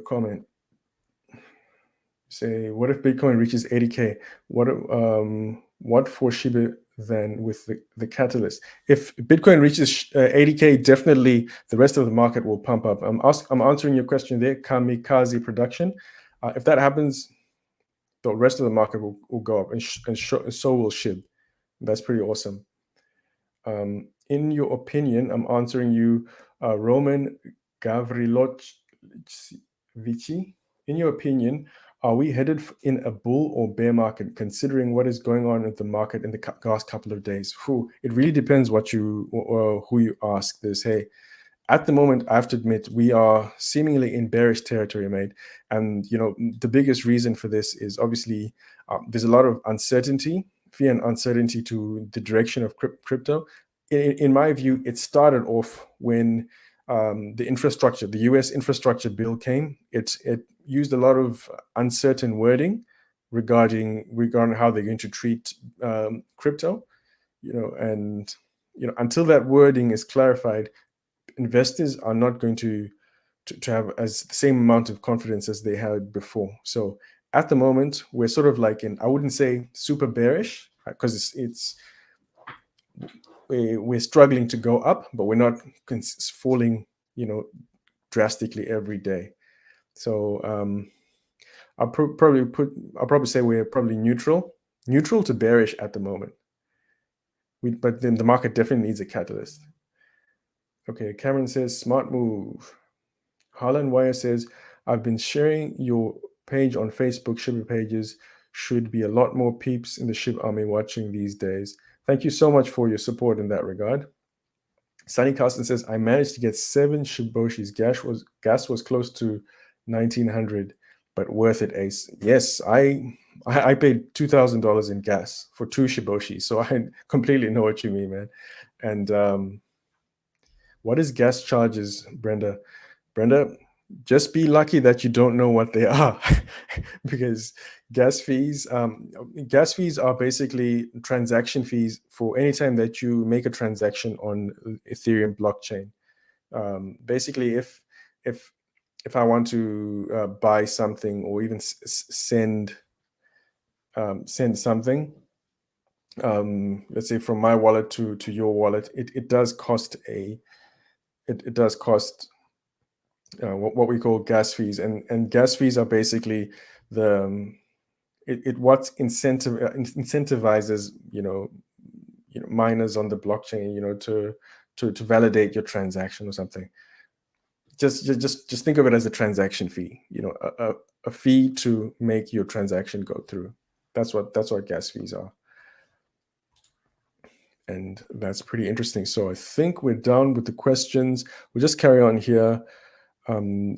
S1: comment. Say, what if Bitcoin reaches 80K? What for Shiba then with the catalyst? If Bitcoin reaches 80K, definitely the rest of the market will pump up. I'm answering your question there, Kamikaze Production. If that happens, the rest of the market will go up, and so will SHIB. That's pretty awesome. In your opinion, I'm answering you, Roman Gavrilovici. In your opinion, are we headed in a bull or bear market, considering what is going on in the market in the last couple of days? It really depends who you ask this. Hey, at the moment, I have to admit, we are seemingly in bearish territory, mate. And the biggest reason for this is obviously there's a lot of uncertainty, fear and uncertainty to the direction of crypto. In my view, it started off when the US infrastructure bill came. It used a lot of uncertain wording regarding how they're going to treat crypto, and until that wording is clarified, investors are not going to have the same amount of confidence as they had before. So at the moment, we're sort of like I wouldn't say super bearish, because we're struggling to go up, but we're not falling, drastically every day. So I'll probably say we're probably neutral to bearish at the moment. But then the market definitely needs a catalyst. Okay, Cameron says, smart move. Harlan Wire says, I've been sharing your page on Facebook. Shiba pages should be a lot more peeps in the Shiba army watching these days. Thank you so much for your support in that regard. Sunny Carson says, I managed to get 7 Shiboshis. Gas was close to 1900, but worth it, Ace. Yes, I paid $2,000 in gas for 2 Shiboshis, so I completely know what you mean, man. And what is gas charges, Brenda? Brenda, just be lucky that you don't know what they are, because gas fees are basically transaction fees for any time that you make a transaction on Ethereum blockchain. Basically, if I want to buy something or even send something, let's say from my wallet to your wallet, it does cost it does cost what we call gas fees, and gas fees are basically the what incentivizes miners on the blockchain to validate your transaction or something. Just think of it as a transaction fee, a fee to make your transaction go through. That's what gas fees are, and that's pretty interesting. So I think we're done with the questions. We'll just carry on here.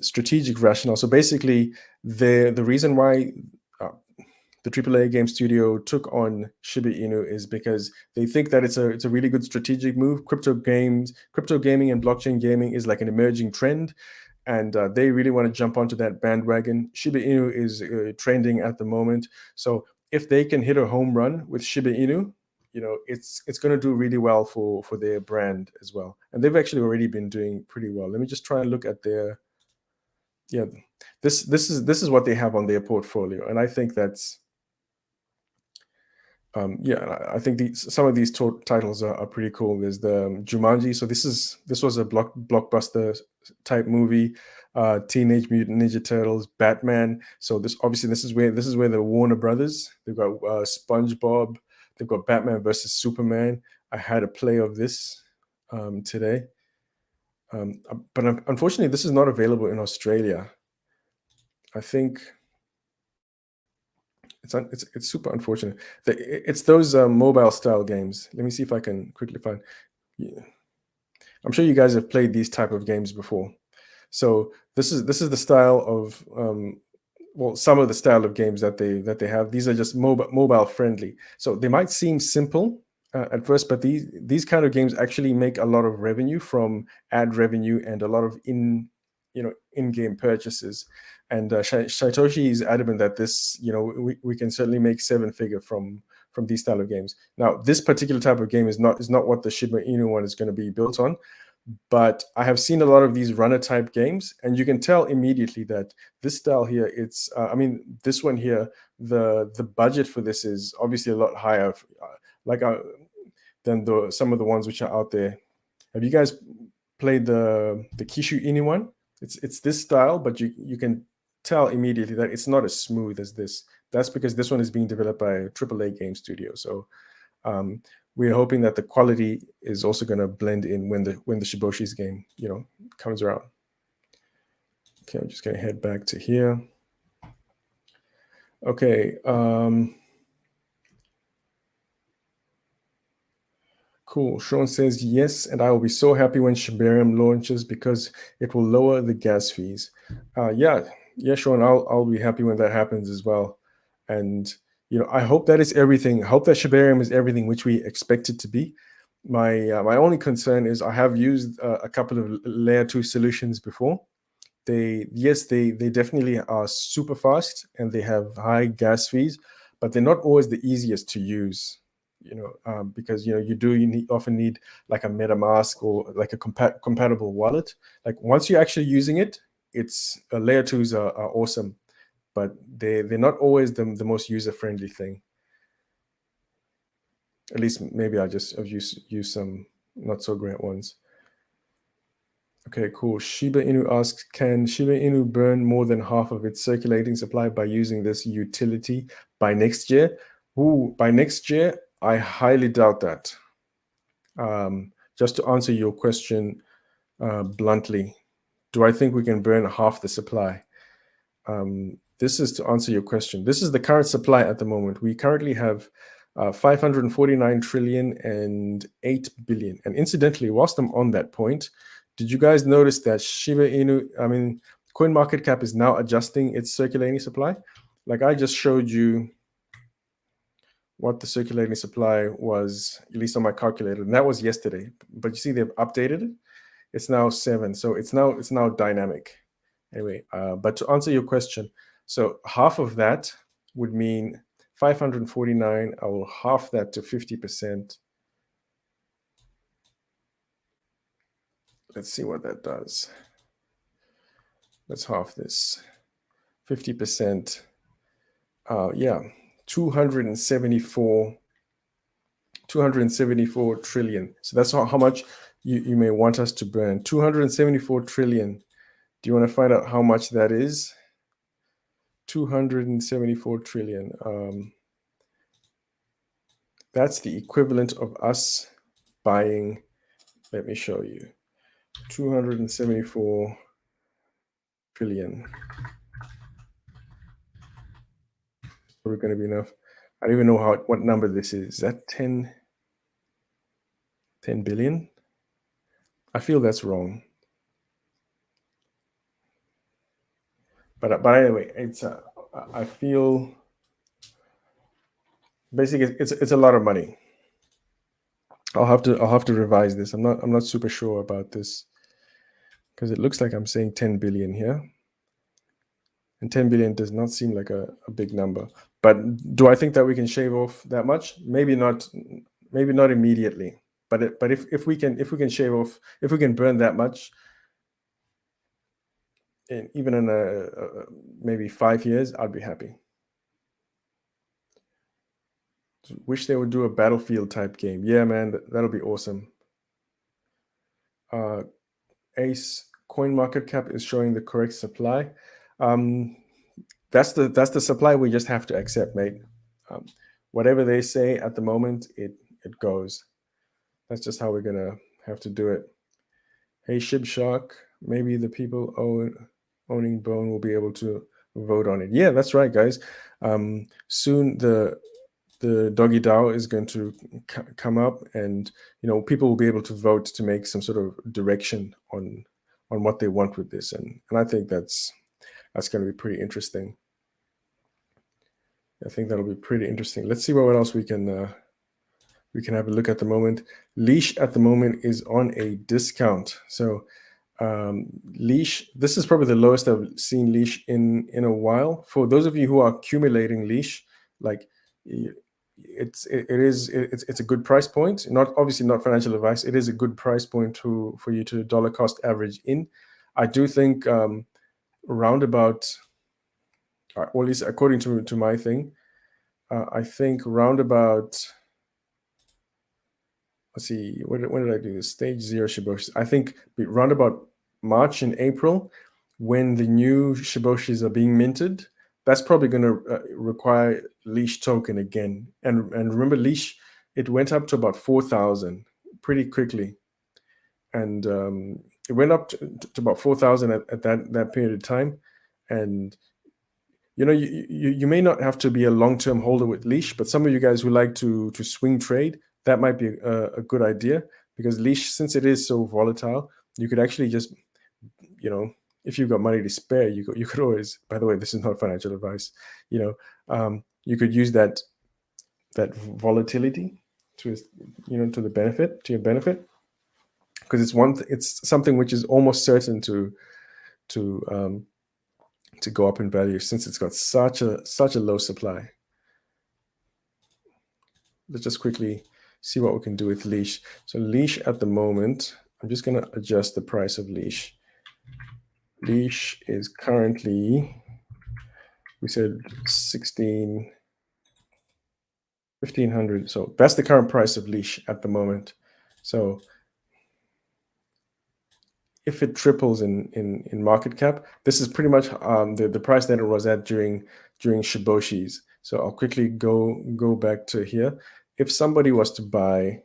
S1: Strategic rationale. So basically, the reason why the AAA game studio took on Shiba Inu is because they think that it's a really good strategic move. Crypto gaming, and blockchain gaming is like an emerging trend, and they really want to jump onto that bandwagon. Shiba Inu is trending at the moment, so if they can hit a home run with Shiba Inu, it's going to do really well for their brand as well. And they've actually already been doing pretty well. Let me just try and look at their this is what they have on their portfolio, and I think that's I think some of these titles are pretty cool. There's the Jumanji. So this was a blockbuster type movie. Teenage Mutant Ninja Turtles, Batman. So this is where the Warner Brothers. They've got SpongeBob. They've got Batman versus Superman. I had a play of this today, but unfortunately, this is not available in Australia. I think it's super unfortunate. It's those mobile style games. Let me see if I can quickly find. Yeah. I'm sure you guys have played these type of games before. So this is the style of some of the style of games that they have. These are just mobile friendly. So they might seem simple at first, but these kind of games actually make a lot of revenue from ad revenue and a lot of in-game purchases. And Saitoshi is adamant that this, we can certainly make 7-figure from these style of games. Now, this particular type of game is not what the Shiba Inu one is going to be built on, but I have seen a lot of these runner type games, and you can tell immediately that this style here, it's this one here, the budget for this is obviously a lot higher, than some of the ones which are out there. Have you guys played the Kishu Inu one? It's this style, but you can tell immediately that it's not as smooth as this. That's because this one is being developed by a AAA game studio. So we're hoping that the quality is also going to blend in when the Shiboshis game comes around. Okay, I'm just going to head back to here. Okay. Cool. Sean says yes, and I will be so happy when Shibarium launches because it will lower the gas fees. Yeah, Sean, I'll be happy when that happens as well. And I hope that is everything. I hope that Shibarium is everything which we expect it to be. My only concern is I have used a couple of layer 2 solutions before. They definitely are super fast and they have high gas fees, but they're not always the easiest to use. Because you often need like a MetaMask or like a compatible wallet. Like once you're actually using it, it's layer 2s are awesome, but they're not always the most user-friendly thing. At least maybe I've used some not so great ones. Okay, cool. Shiba Inu asks, can Shiba Inu burn more than half of its circulating supply by using this utility by next year? By next year, I highly doubt that. Just to answer your question, bluntly. Do I think we can burn half the supply? This is to answer your question. This is the current supply at the moment. We currently have 549 trillion and 8 billion. And incidentally, whilst I'm on that point, did you guys notice that Shiba Inu, CoinMarketCap is now adjusting its circulating supply? Like I just showed you what the circulating supply was, at least on my calculator, and that was yesterday. But you see they've updated it. It's now 7, so it's now dynamic. Anyway, but to answer your question, so half of that would mean 549. I will half that to 50%. Let's see what that does. Let's half this. 50%. Yeah, 274 trillion. So that's how much you may want us to burn. 274 trillion. Do you want to find out how much that is? 274 trillion. That's the equivalent of us buying, let me show you, 274 trillion. Probably going to be enough. I don't even know what number this is. Is that 10 billion? I feel that's wrong. But anyway, it's I feel basically it's a lot of money. I'll have to revise this. I'm not super sure about this because it looks like I'm saying 10 billion here. And 10 billion does not seem like a big number. But do I think that we can shave off that much? Maybe not immediately. But if we can shave off, if we can burn that much, even in maybe 5 years, I'd be happy. Wish they would do a Battlefield type game. Yeah, man, that'll be awesome. Ace CoinMarketCap is showing the correct supply. That's the supply we just have to accept, mate. Whatever they say at the moment, it goes. That's just how we're gonna have to do it. Hey, ShibShark, maybe the people owning Bone will be able to vote on it. Yeah, that's right, guys. Soon the Doggy DAO is going to come up, and people will be able to vote to make some sort of direction on what they want with this, and I think that's going to be pretty interesting. I think that'll be pretty interesting. Let's see what else we can have a look at the moment. Leash at the moment is on a discount. So Leash, this is probably the lowest I've seen Leash in a while. For those of you who are accumulating Leash, like it's a good price point. Obviously not financial advice. It is a good price point for you to dollar cost average in. I do think roundabout, or at least according to my thing, I think roundabout. Let's see, when did I do this? Stage 0 Shiboshis. I think roundabout March and April, when the new Shiboshis are being minted, that's probably going to require Leash token again. And remember, Leash, it went up to about 4,000 pretty quickly, and it went up to about 4,000 at that period of time. And you may not have to be a long-term holder with Leash, but some of you guys who like to swing trade, that might be a good idea, because Leash, since it is so volatile, you could actually just, if you've got money to spare, you could always, by the way, this is not financial advice, you could use that volatility to your benefit, because it's something which is almost certain to go up in value, since it's got such a low supply. Let's just quickly see what we can do with Leash. So Leash at the moment, I'm just going to adjust the price of Leash. Leash is currently, we said 1,500. So that's the current price of Leash at the moment. So if it triples in market cap, this is pretty much the price that it was at during Shiboshis. So I'll quickly go back to here. If somebody was to buy,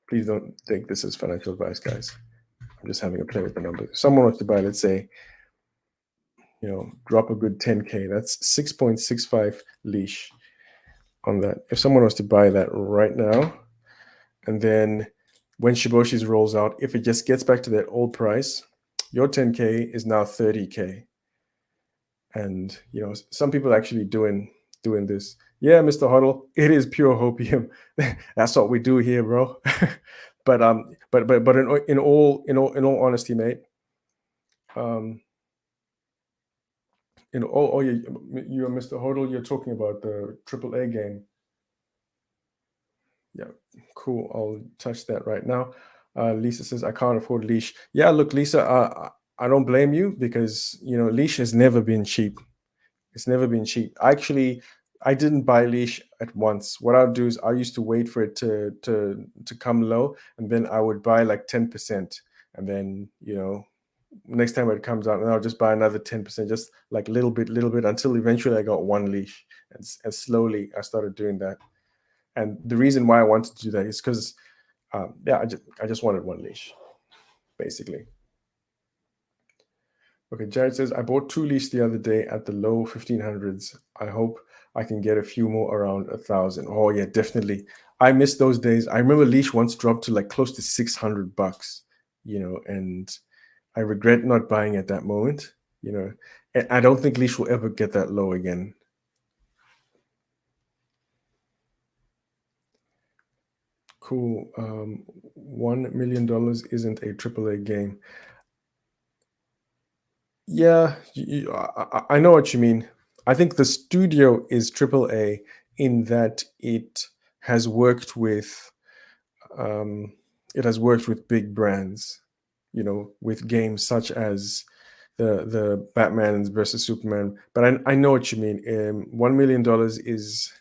S1: Please don't take this as financial advice, guys. I'm just having a play with the numbers. If someone wants to buy, let's say, drop a good 10K, that's 6.65 leash on that. If someone wants to buy that right now, and then when Shiboshis rolls out, if it just gets back to that old price, your 10K is now 30K. And some people are actually doing this. Yeah, Mr. Huddle, it is pure hopium. That's what we do here, bro. But in all honesty, mate, you and Mr. Huddle, you're talking about the AAA game. Yeah, cool. I'll touch that right now. Lisa says, I can't afford leash. Yeah, look, Lisa, I don't blame you, because leash has never been cheap. It's never been cheap. Actually, I didn't buy leash at once. What I'd do is I used to wait for it to come low, and then I would buy like 10%, and then next time it comes out, and I'll just buy another 10%, just like little bit, until eventually I got one leash, and slowly I started doing that. And the reason why I wanted to do that is because, I just wanted one leash, basically. Okay, Jared says, I bought 2 leash the other day at the low 1500s. I hope I can get a few more around 1,000. Oh yeah, definitely. I miss those days. I remember leash once dropped to like close to $600, and I regret not buying at that moment. And I don't think leash will ever get that low again. Cool. $1 million isn't a AAA game. Yeah, I know what you mean. I think the studio is AAA in that it has worked with big brands, with games such as the Batman versus Superman. But I know what you mean. $1 million is,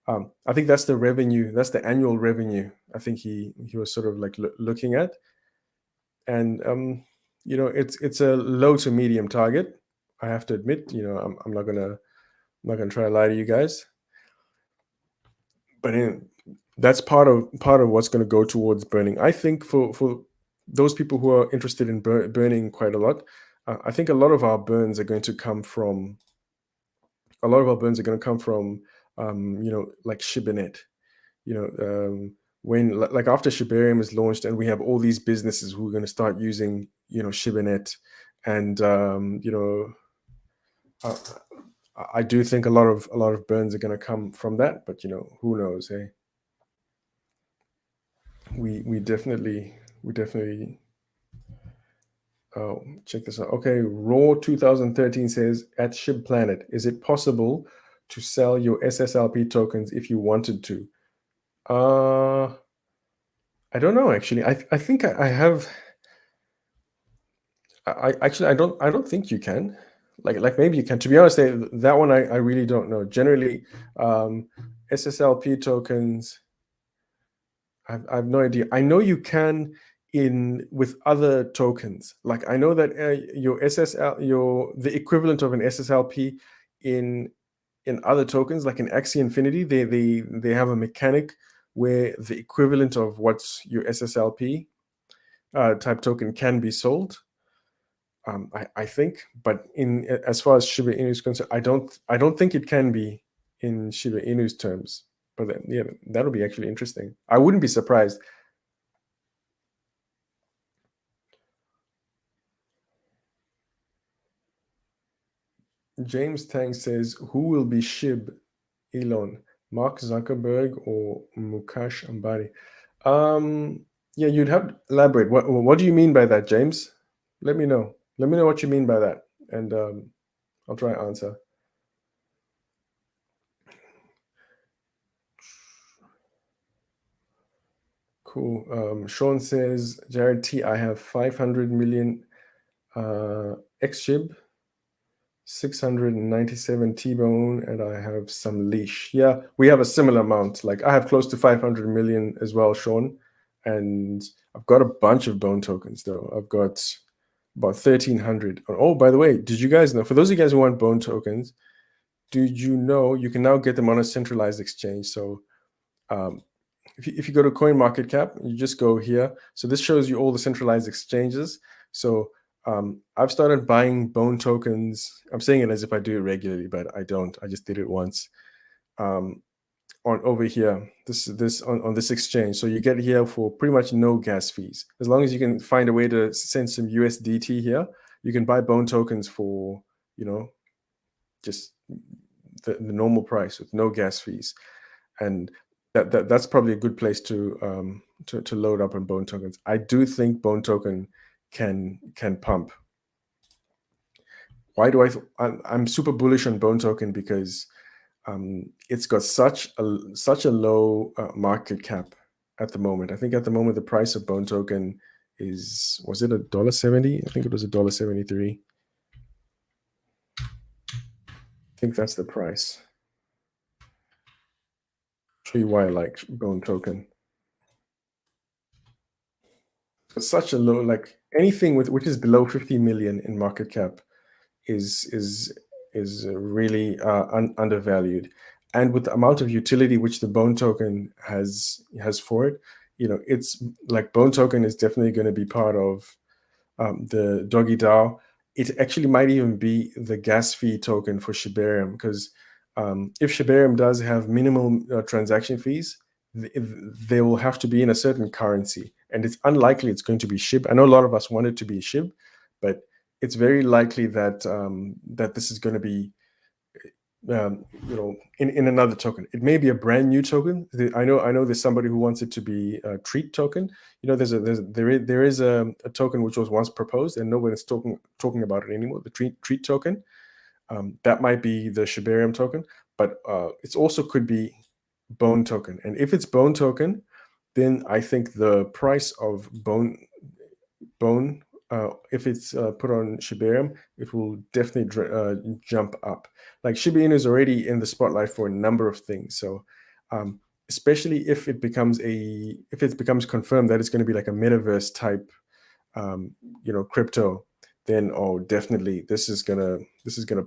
S1: I think that's the revenue. That's the annual revenue. I think he was sort of like looking at, and it's a low to medium target. I have to admit, I'm not gonna try to lie to you guys, but that's part of what's going to go towards burning. I think for those people who are interested in burning quite a lot, I think a lot of our burns are going to come from like Shiba Inu. When like after Shibarium is launched and we have all these businesses who are going to start using Shiba Inu, and I do think a lot of burns are going to come from that, but who knows, hey? We definitely check this out. Okay, Raw 2013 says, at Shib Planet, is it possible to sell your SSLP tokens if you wanted to? I don't know, actually. I think I have. I don't think you can. Like maybe you can. To be honest, that one I really don't know. Generally, SSLP tokens, I have no idea. I know you can with other tokens. Like I know that your the equivalent of an SSLP in other tokens, like in Axie Infinity, they have a mechanic where the equivalent of what's your SSLP type token can be sold. I think, but as far as Shiba Inu is concerned, I don't think it can be in Shiba Inu's terms. But then, yeah, that'll be actually interesting. I wouldn't be surprised. James Tang says, who will be Shib Elon? Mark Zuckerberg or Mukesh Ambani? Yeah, you'd have to elaborate. What do you mean by that, James? Let me know. Let me know what you mean by that, and I'll try and answer. Cool. Sean says, Jared T, I have 500 million XShib, 697 T-Bone, and I have some leash. Yeah, we have a similar amount. Like I have close to 500 million as well, Sean. And I've got a bunch of bone tokens though. I've got about 1,300. Oh, by the way, did you guys know, for those of you guys who want bone tokens, did you know you can now get them on a centralized exchange? So if you go to coin market cap, you just go here. So this shows you all the centralized exchanges. So I've started buying Bone tokens. I'm saying it as if I do it regularly, but I don't. I just did it once. On over here, this on this exchange. So you get here for pretty much no gas fees. As long as you can find a way to send some USDT here, you can buy Bone tokens for, just the normal price with no gas fees. And that's probably a good place to load up on Bone tokens. I do think Bone token can pump. Why do I'm super bullish on Bone token because it's got such a low market cap at the moment. I think at the moment the price of Bone token was it $1.70? I think it was $1.73. I think that's the price. Show you why I like Bone token. It's such a low, like anything which is below 50 million in market cap is really undervalued. And with the amount of utility which the Bone token has for it, it's like Bone token is definitely going to be part of the Doggy DAO. It actually might even be the gas fee token for Shibarium, because if Shibarium does have minimal transaction fees, they will have to be in a certain currency, and it's unlikely it's going to be SHIB. I know a lot of us want it to be SHIB, but it's very likely that that this is going to be in another token. It may be a brand new token. I know there's somebody who wants it to be a treat token. There is a token which was once proposed and nobody's talking about it anymore. The treat token. That might be the Shibarium token, but it also could be Bone token. And if it's Bone token, then I think the price of Bone, if it's put on Shibarium, it will definitely jump up. Like Shiba Inu is already in the spotlight for a number of things. So especially if it becomes confirmed that it's going to be like a metaverse type, crypto, then definitely this is gonna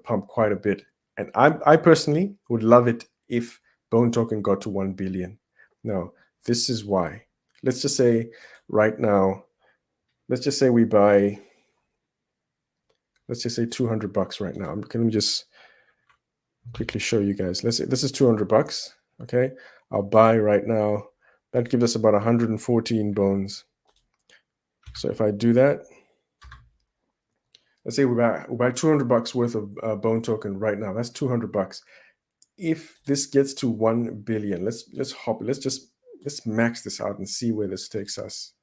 S1: pump quite a bit. And I personally would love it if Bone token got to 1 billion. Now, this is why. Let's just say right now, let's just say we buy, let's just say $200 right now. Can we just quickly show you guys? Let's say this is $200. Okay, I'll buy right now. That gives us about 114 bones. So if I do that, let's say we buy $200 worth of Bone token right now. That's $200. If this gets to 1 billion, let's max this out and see where this takes us.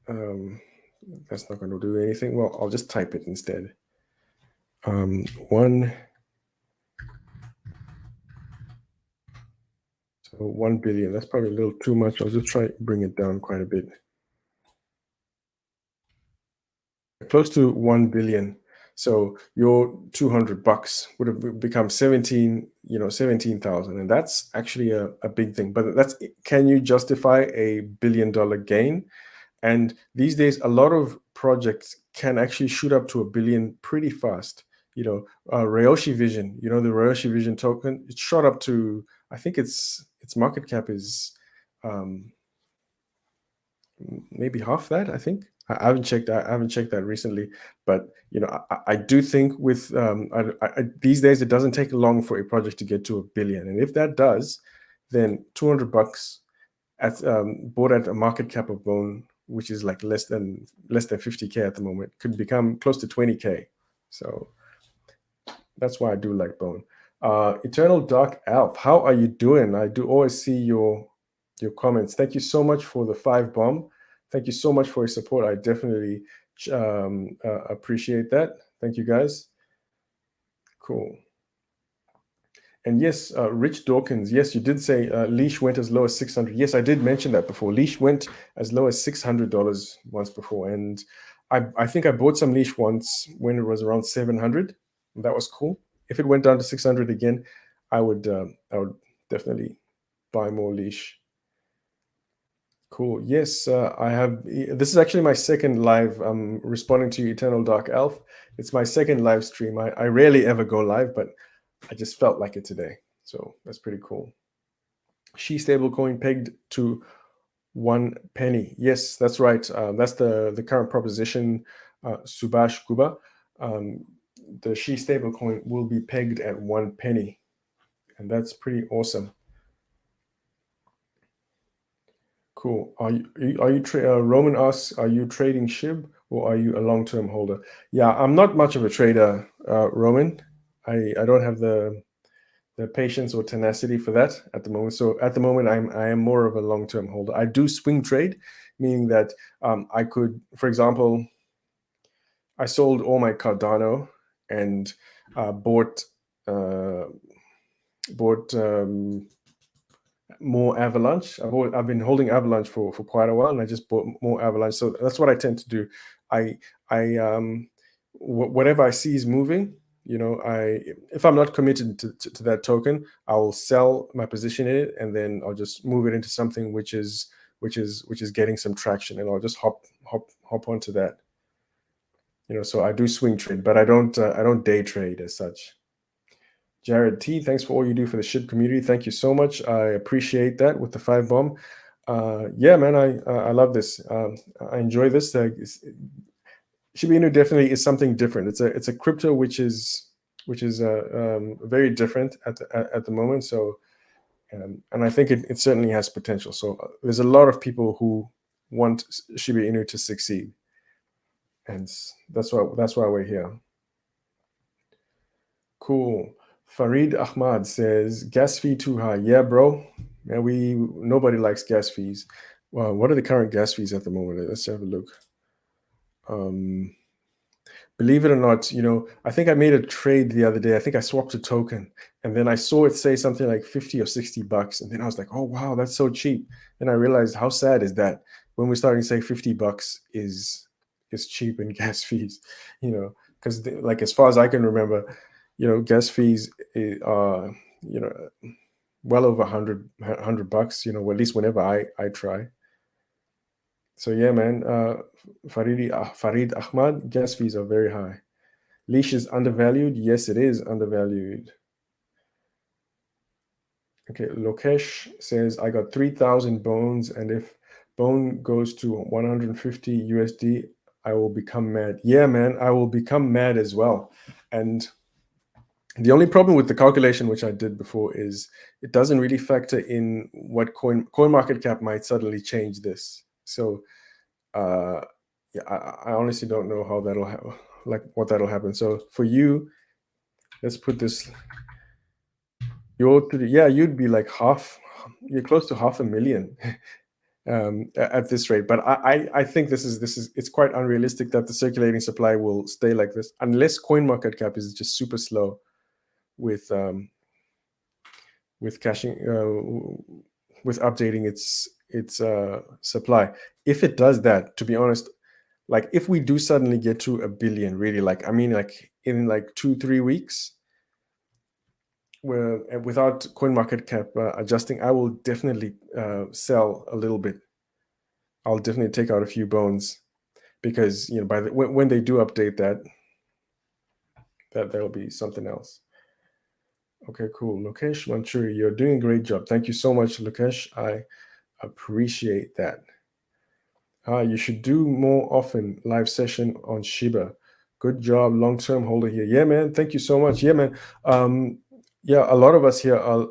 S1: That's not going to do anything. Well, I'll just type it instead. 1 billion. That's probably a little too much. I'll just try bring it down quite a bit. Close to 1 billion. So your $200 would have become 17,000, and that's actually a big thing. But can you justify a $1 billion gain? And these days, a lot of projects can actually shoot up to 1 billion pretty fast. Ryoshi Vision, the Ryoshi Vision token, it shot up to, I think its market cap is maybe half that. I think I haven't checked that recently, but I do think with these days it doesn't take long for a project to get to 1 billion, and if that does, then $200 bought at a market cap of Bone, which is like less than 50K at the moment, could become close to 20K. So that's why I do like Bone. Eternal Dark Elf, how are you doing? I do always see your comments. Thank you so much for the 5 bomb. Thank you so much for your support. I definitely appreciate that. Thank you, guys. Cool. And yes, Rich Dawkins, yes, you did say Leash went as low as 600. Yes, I did mention that before. Leash went as low as $600 once before. And I think I bought some Leash once when it was around 700. That was cool. If it went down to 600 again, I would definitely buy more Leash. Cool. Yes, I have. This is actually my second live. I'm responding to you, Eternal Dark Elf. It's my second live stream. I rarely ever go live, but I just felt like it today. So that's pretty cool. Shi stablecoin pegged to 1 penny. Yes, that's right. That's the current proposition. Subhash Guba. Um, the Shi stablecoin will be pegged at 1 penny, and that's pretty awesome. Cool. Roman asks, are you trading SHIB or are you a long-term holder? Yeah, I'm not much of a trader, Roman. I don't have the patience or tenacity for that at the moment. So at the moment, I am more of a long-term holder. I do swing trade, meaning that I could, for example, I sold all my Cardano and bought uh, bought more Avalanche. I've been holding Avalanche for quite a while, and I just bought more Avalanche. So that's what I tend to do. I I whatever I see is moving. If I'm not committed to that token, I will sell my position in it, and then I'll just move it into something which is getting some traction, and I'll just hop onto that. So I do swing trade, but I don't day trade as such. Jared T, thanks for all you do for the SHIB community. Thank you so much. I appreciate that with the 5 bomb. Yeah, man, I love this. I enjoy this. Shiba Inu definitely is something different. It's a crypto which is very different at the moment. So, and I think it certainly has potential. So there's a lot of people who want Shiba Inu to succeed, and that's why we're here. Cool. Farid Ahmad says gas fee too high. Yeah, bro. Yeah, nobody likes gas fees. Well, what are the current gas fees at the moment? Let's have a look. Believe it or not, I think I made a trade the other day. I think I swapped a token, and then I saw it say something like 50 or $60, and then I was like, "Oh wow, that's so cheap." And I realized how sad is that when we're starting to say $50 is cheap in gas fees, because like as far as I can remember, gas fees are well over 100 bucks. At least whenever I try. So yeah, man, Farid Ahmad, gas fees are very high. Leash is undervalued. Yes, it is undervalued. Okay, Lokesh says I got 3,000 bones, and if bone goes to 150 USD, I will become mad. Yeah, man, I will become mad as well. And the only problem with the calculation which I did before is it doesn't really factor in what coin market cap might suddenly change this. So yeah, I honestly don't know how that'll what that'll happen. So for you, let's put this. You'd be like you're close to 500,000 at this rate. But I think it's quite unrealistic that the circulating supply will stay like this unless coin market cap is just super slow with caching with updating its supply. If it does that, to be honest, like if we do suddenly get to 1 billion, really, like I mean, like in like 2-3 weeks, where without coin market cap adjusting, I will definitely sell a little bit. I'll definitely take out a few bones because when they do update that there'll be something else. Okay, cool. Lokesh Manchuri, you're doing a great job. Thank you so much, Lokesh. I appreciate that. You should do more often live session on Shiba. Good job, long-term holder here. Yeah, man. Thank you so much. Yeah, man. Yeah, a lot of us here are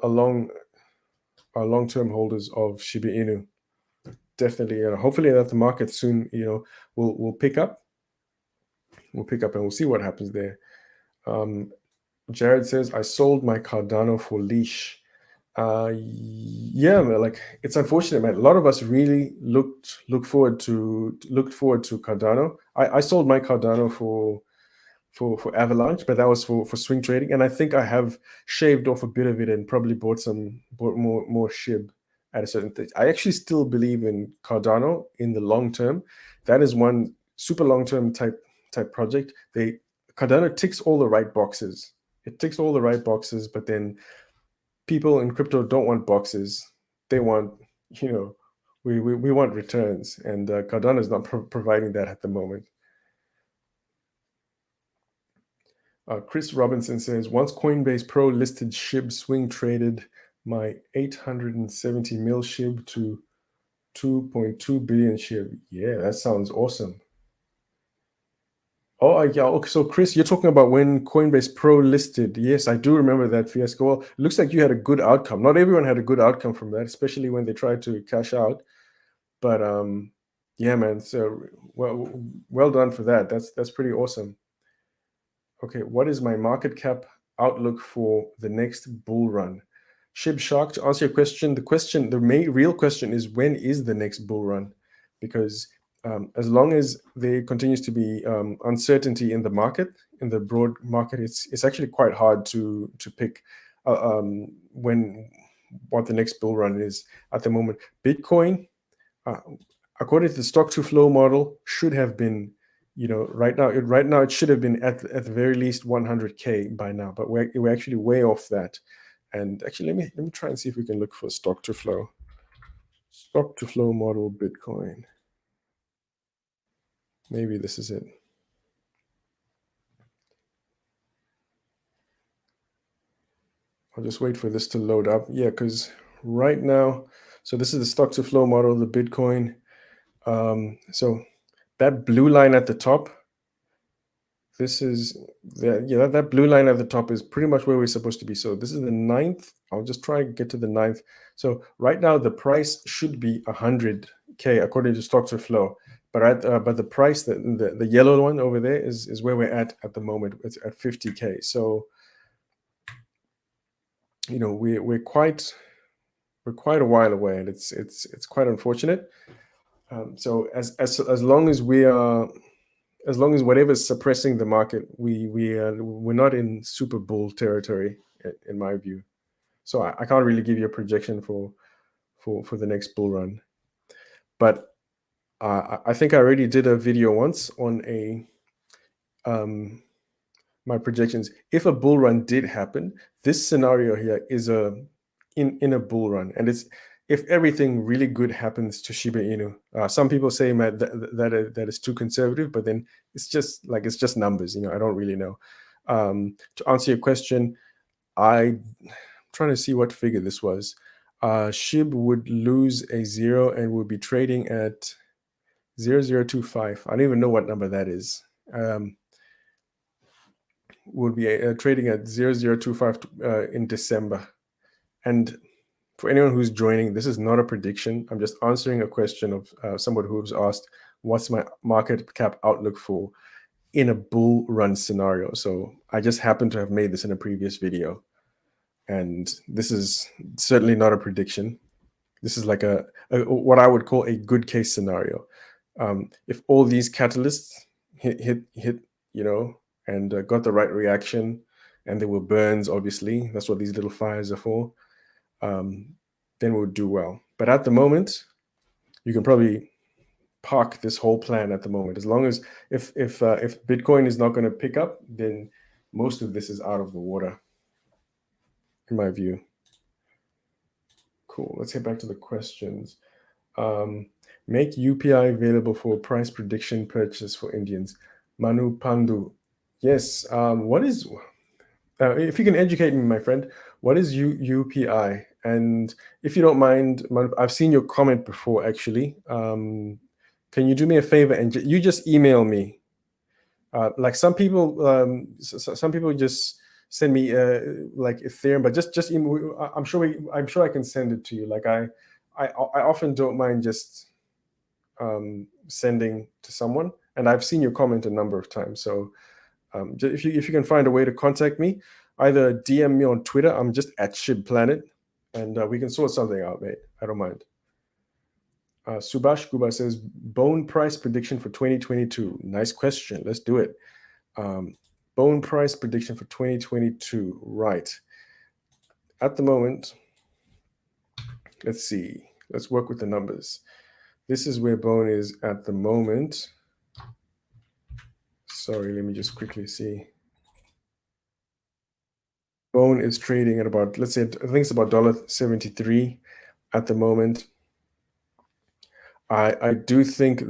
S1: long-term holders of Shiba Inu. Definitely. Hopefully that the market soon, will pick up. We'll pick up and we'll see what happens there. Jared says, I sold my Cardano for leash. Yeah, man, like it's unfortunate, man. A lot of us really looked forward to Cardano. I sold my Cardano for Avalanche, but that was for swing trading, and I think I have shaved off a bit of it and probably bought more SHIB at a certain stage. I actually still believe in Cardano in the long term. That is one super long term type project. Cardano ticks all the right boxes. It ticks all the right boxes, but then people in crypto don't want boxes. They want, we want returns, and Cardano is not providing that at the moment. Chris Robinson says, once Coinbase Pro listed SHIB swing traded my 870 mil SHIB to 2.2 billion SHIB. Yeah, that sounds awesome. Oh, yeah. Okay, so Chris, you're talking about when Coinbase Pro listed. Yes, I do remember that fiasco. Well, it looks like you had a good outcome. Not everyone had a good outcome from that, especially when they tried to cash out. But yeah, man. So well done for that. That's pretty awesome. Okay, what is my market cap outlook for the next bull run? Shib Shark, to answer your question, the main real question is when is the next bull run? Because as long as there continues to be uncertainty in the market, in the broad market, it's actually quite hard to pick when what the next bull run is at the moment. Bitcoin, uh, according to the stock to flow model, should have been, right now it should have been at the very least 100K by now, but we're actually way off that. And actually, let me try and see if we can look for stock to flow model Bitcoin. Maybe this is it. I'll just wait for this to load up. Yeah, because right now, so this is the stock to flow model, the Bitcoin. So that blue line at the top, this is that blue line at the top is pretty much where we're supposed to be. So this is the 9th. I'll just try and get to the 9th. So right now the price should be 100K according to stock to flow. But the price, the yellow one over there is where we're at the moment. It's at 50K. So we're quite a while away, and it's quite unfortunate. So as long as we are, as long as whatever's suppressing the market, we're not in super bull territory, in my view. So I can't really give you a projection for the next bull run. But I think I already did a video once on my projections. If a bull run did happen, this scenario here is in a bull run, and it's if everything really good happens to Shiba Inu. Some people say that is too conservative, but then it's just numbers. I don't really know. To answer your question, I'm trying to see what figure this was. SHIB would lose a 0 and would be trading at 0025. I don't even know what number that is. Would be trading at 0025 in December. And for anyone who's joining, this is not a prediction. I'm just answering a question of somebody who's asked, what's my market cap outlook for in a bull run scenario? So I just happen to have made this in a previous video. And this is certainly not a prediction. This is like a what I would call a good case scenario. If all these catalysts hit, and got the right reaction, and there were burns, obviously, that's what these little fires are for, then we'll do well. But at the moment, you can probably park this whole plan at the moment. As long as if Bitcoin is not going to pick up, then most of this is out of the water, in my view. Cool. Let's get back to the questions. Make UPI available for price prediction purchase for Indians. Manu Pandu. Yes. What is? If you can educate me, my friend, what is UPI? And if you don't mind, I've seen your comment before, actually. Can you do me a favor and you just email me? Like some people just send me like Ethereum, but just email. I'm sure I can send it to you. Like I often don't mind just sending to someone, and I've seen your comment a number of times. So if you can find a way to contact me, either DM me on Twitter. I'm just at ShibPlanet, and we can sort something out, mate. I don't mind. Subash Guba says, bone price prediction for 2022. Nice question. Let's do it. Bone price prediction for 2022. Right. At the moment, let's see. Let's work with the numbers. This is where bone is at the moment. Sorry, let me just quickly see. Bone is trading at about, let's say, I think it's about $73 at the moment. I do think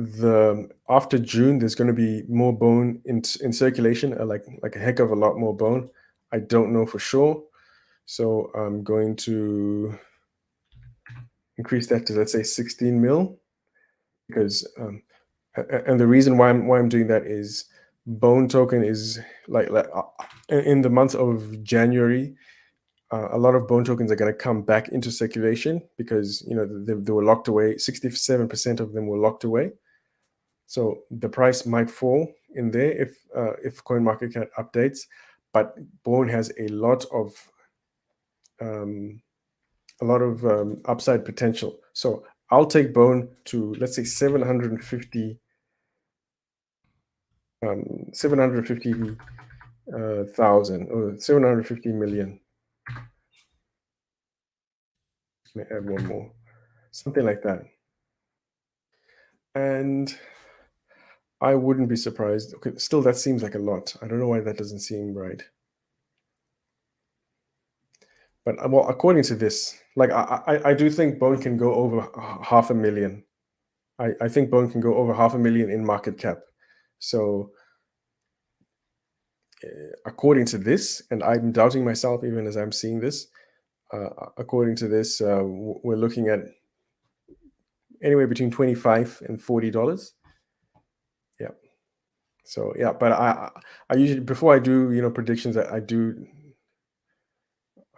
S1: after June there's going to be more bone in circulation, like a heck of a lot more bone. I don't know for sure, So I'm going to increase that to, let's say, 16 mil, because and the reason why I'm doing that is Bone token is in the month of January, a lot of Bone tokens are going to come back into circulation because they were locked away. 67% of them were locked away, so the price might fall in there if CoinMarketCap updates. But Bone has um, a lot of upside potential. So I'll take Bone to, let's say, 750 thousand or 750 million. Let me add one more, something like that. And I wouldn't be surprised. Okay, still, that seems like a lot. I don't know why that doesn't seem right. But well, according to this, like I do think Bone can go over 500,000. I think Bone can go over 500,000 in market cap. So according to this, and I'm doubting myself even as I'm seeing this, according to this, we're looking at anywhere between $25 and $40. Yeah. So yeah, but I usually, before I do predictions, I do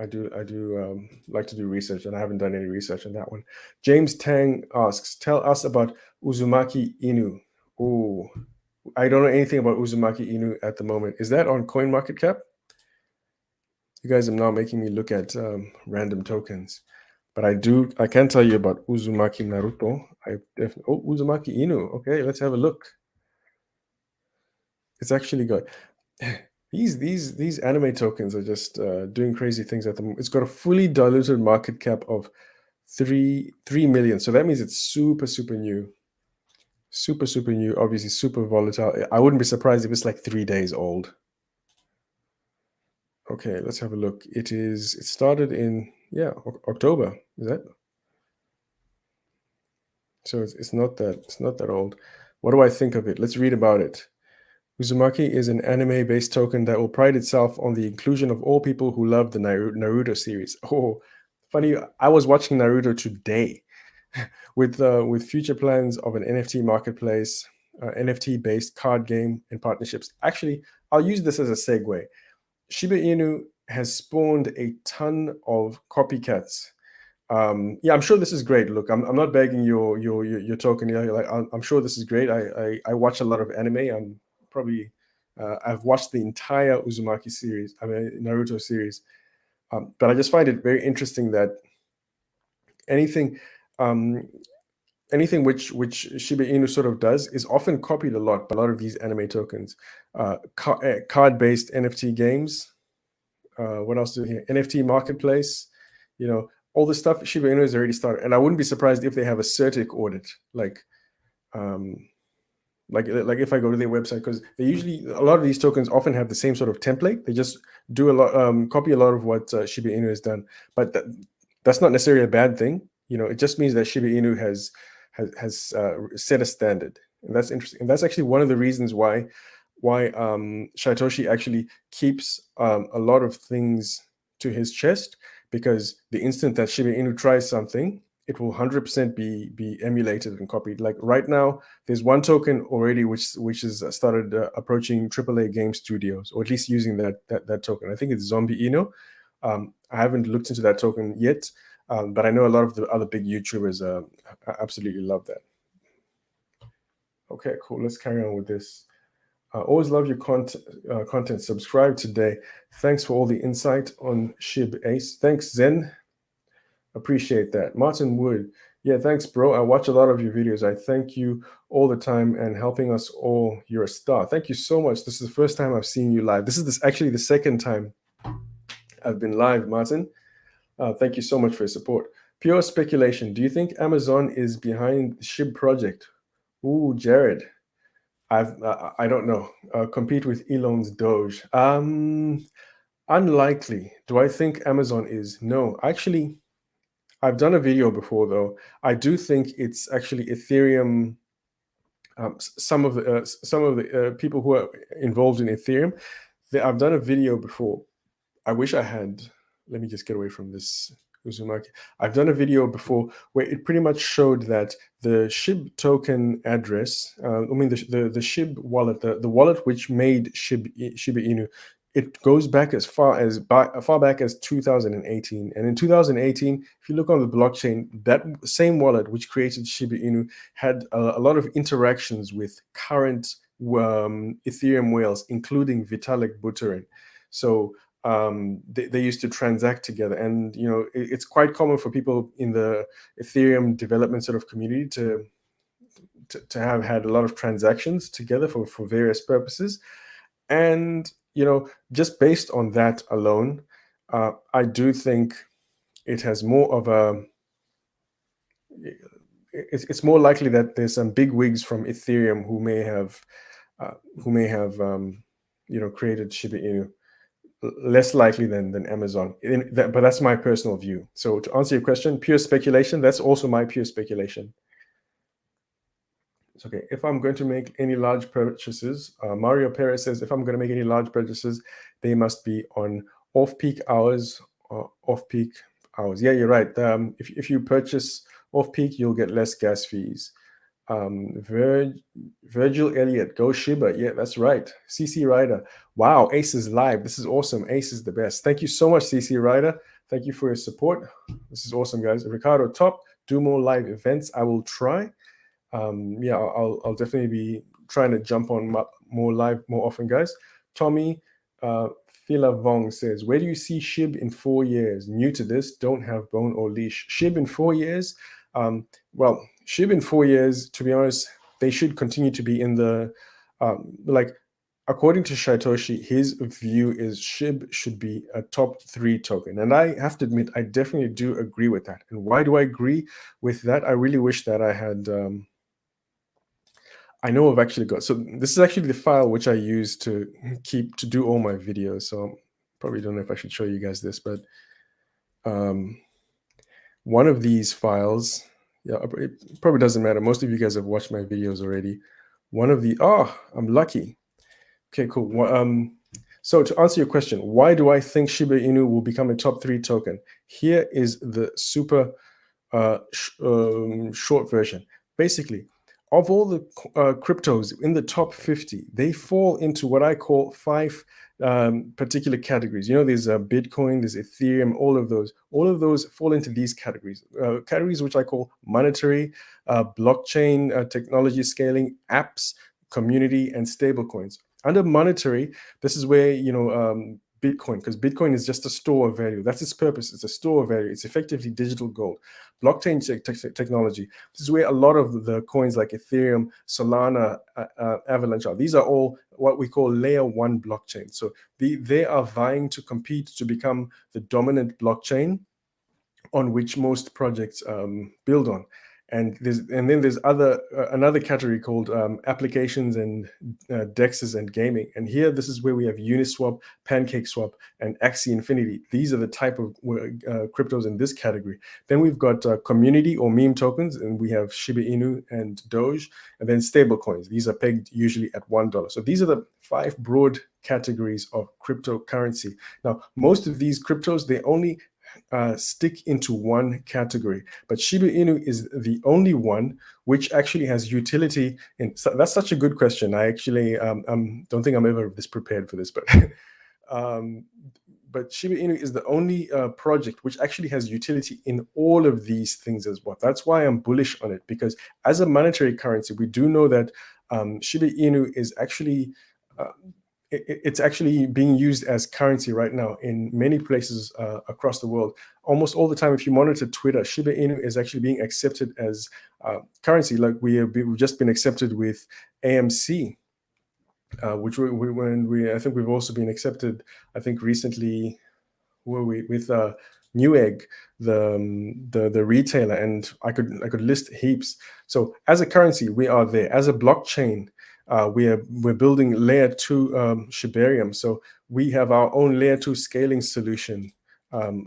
S1: like to do research, and I haven't done any research on that one. James Tang asks, tell us about Uzumaki Inu. Oh, I don't know anything about Uzumaki Inu at the moment. Is that on CoinMarketCap? You guys are now making me look at random tokens. But I can tell you about Uzumaki Naruto. Uzumaki Inu. Okay, let's have a look. It's actually got these anime tokens are just doing crazy things at the moment. It's got a fully diluted market cap of 3 million. So that means it's super new. Super new, obviously super volatile. I wouldn't be surprised if it's like 3 days old. Okay, let's have a look. It started in October. Is that? So it's not that old. What do I think of it? Let's read about it. Uzumaki is an anime-based token that will pride itself on the inclusion of all people who love the Naruto series. Oh, funny! I was watching Naruto today, with future plans of an NFT marketplace, NFT-based card game, and partnerships. Actually, I'll use this as a segue. Shiba Inu has spawned a ton of copycats. Yeah, I'm sure this is great. Look, I'm not begging your token. Like, I'm sure this is great. I watch a lot of anime. I'm probably I've watched the entire Uzumaki series. I mean, Naruto series. But I just find it very interesting that anything um, anything which Shiba Inu sort of does is often copied a lot by a lot of these anime tokens. Card-based NFT games. What else do we hear? NFT marketplace. All the stuff Shiba Inu has already started, and I wouldn't be surprised if they have a CertiK audit, um, like if I go to their website, because they usually, a lot of these tokens often have the same sort of template. They just do a lot, copy a lot of what Shiba Inu has done, but that's not necessarily a bad thing. It just means that Shiba Inu has set a standard, and that's interesting. And that's actually one of the reasons why Satoshi actually keeps a lot of things to his chest, because the instant that Shiba Inu tries something, it will 100% be emulated and copied. Like right now, there's one token already which has started approaching AAA game studios, or at least using that token. I think it's Zombie Inu. I haven't looked into that token yet, but I know a lot of the other big YouTubers absolutely love that. Okay, cool. Let's carry on with this. Always love your content. Subscribe today. Thanks for all the insight on Shib Ace. Thanks, Zen. Appreciate that. Martin Wood. Yeah, thanks, bro. I watch a lot of your videos. I thank you all the time and helping us all. You're a star. Thank you so much. This is the first time I've seen you live. This is actually the second time I've been live, Martin. Thank you so much for your support. Pure speculation. Do you think Amazon is behind the Shib project? Ooh, Jared. I don't know. Compete with Elon's Doge. Unlikely. Do I think Amazon is? No. Actually, I've done a video before though. I do think it's actually Ethereum. Some of the people who are involved in Ethereum, I've done a video before. I wish I had let me just get away from this Uzumaki. I've done a video before where it pretty much showed that the SHIB token address, the SHIB wallet, the wallet which made Shiba Inu, it goes back as far back as 2018. And in 2018, if you look on the blockchain, that same wallet which created Shiba Inu had a lot of interactions with current Ethereum whales, including Vitalik Buterin. So they used to transact together, and it's quite common for people in the Ethereum development sort of community to have had a lot of transactions together for various purposes. And just based on that alone, I do think it has more of a it's more likely that there's some big wigs from Ethereum who may have created Shiba Inu. Less likely than Amazon, but that's my personal view. So to answer your question, pure speculation, that's also my pure speculation. It's okay. If I'm going to make any large purchases, Mario Perez says, if I'm going to make any large purchases, they must be on off-peak hours or off-peak hours. Yeah, you're right. If you purchase off-peak, you'll get less gas fees. Virgil Elliott, go Shiba. Yeah, that's right. CC Ryder. Wow, Ace is live. This is awesome. Ace is the best. Thank you so much, CC Ryder. Thank you for your support. This is awesome, guys. Ricardo Top, do more live events. I will try. I'll definitely be trying to jump on more live more often, guys. Tommy Phila Vong says, where do you see SHIB in 4 years? New to this, don't have bone or leash. SHIB in 4 years? Well, SHIB in 4 years, to be honest, they should continue to be in the, according to Satoshi, his view is SHIB should be a top 3 token. And I have to admit, I definitely do agree with that. And why do I agree with that? I really wish that I had, I know I've actually got, so this is actually the file which I use to do all my videos. So probably don't know if I should show you guys this, but one of these files, it probably doesn't matter. Most of you guys have watched my videos already. One of the, I'm lucky. Okay, cool. So to answer your question, why do I think Shiba Inu will become a top 3 token? Here is the super short version. Basically, of all the cryptos in the top 50, they fall into what I call 5 particular categories. There's Bitcoin, there's Ethereum, all of those fall into these categories. Categories which I call monetary, blockchain, technology scaling, apps, community, and stablecoins. Under monetary, this is where Bitcoin, because Bitcoin is just a store of value. That's its purpose. It's a store of value. It's effectively digital gold. Blockchain technology. This is where a lot of the coins like Ethereum, Solana, Avalanche are. These are all what we call layer 1 blockchain. So they are vying to compete to become the dominant blockchain on which most projects build on. And then there's another category called applications and dexes and gaming. And here, this is where we have Uniswap, PancakeSwap, and Axie Infinity. These are the type of cryptos in this category. Then we've got community or meme tokens, and we have Shiba Inu and Doge, and then stable coins. These are pegged usually at $1. So these are the 5 broad categories of cryptocurrency. Now, most of these cryptos, they only stick into one category, but Shiba Inu is the only one which actually has utility. So that's such a good question. I actually don't think I'm ever this prepared for this, but but Shiba Inu is the only project which actually has utility in all of these things as well. That's why I'm bullish on it, because as a monetary currency, we do know that Shiba Inu is actually it's actually being used as currency right now in many places across the world. Almost all the time, if you monitor Twitter, Shiba Inu is actually being accepted as currency. Like we've just been accepted with AMC, which I think we've also been accepted. I think recently, with Newegg, the retailer, and I could list heaps. So as a currency, we are there. As a blockchain, we're building layer 2 Shibarium. So we have our own layer 2 scaling solution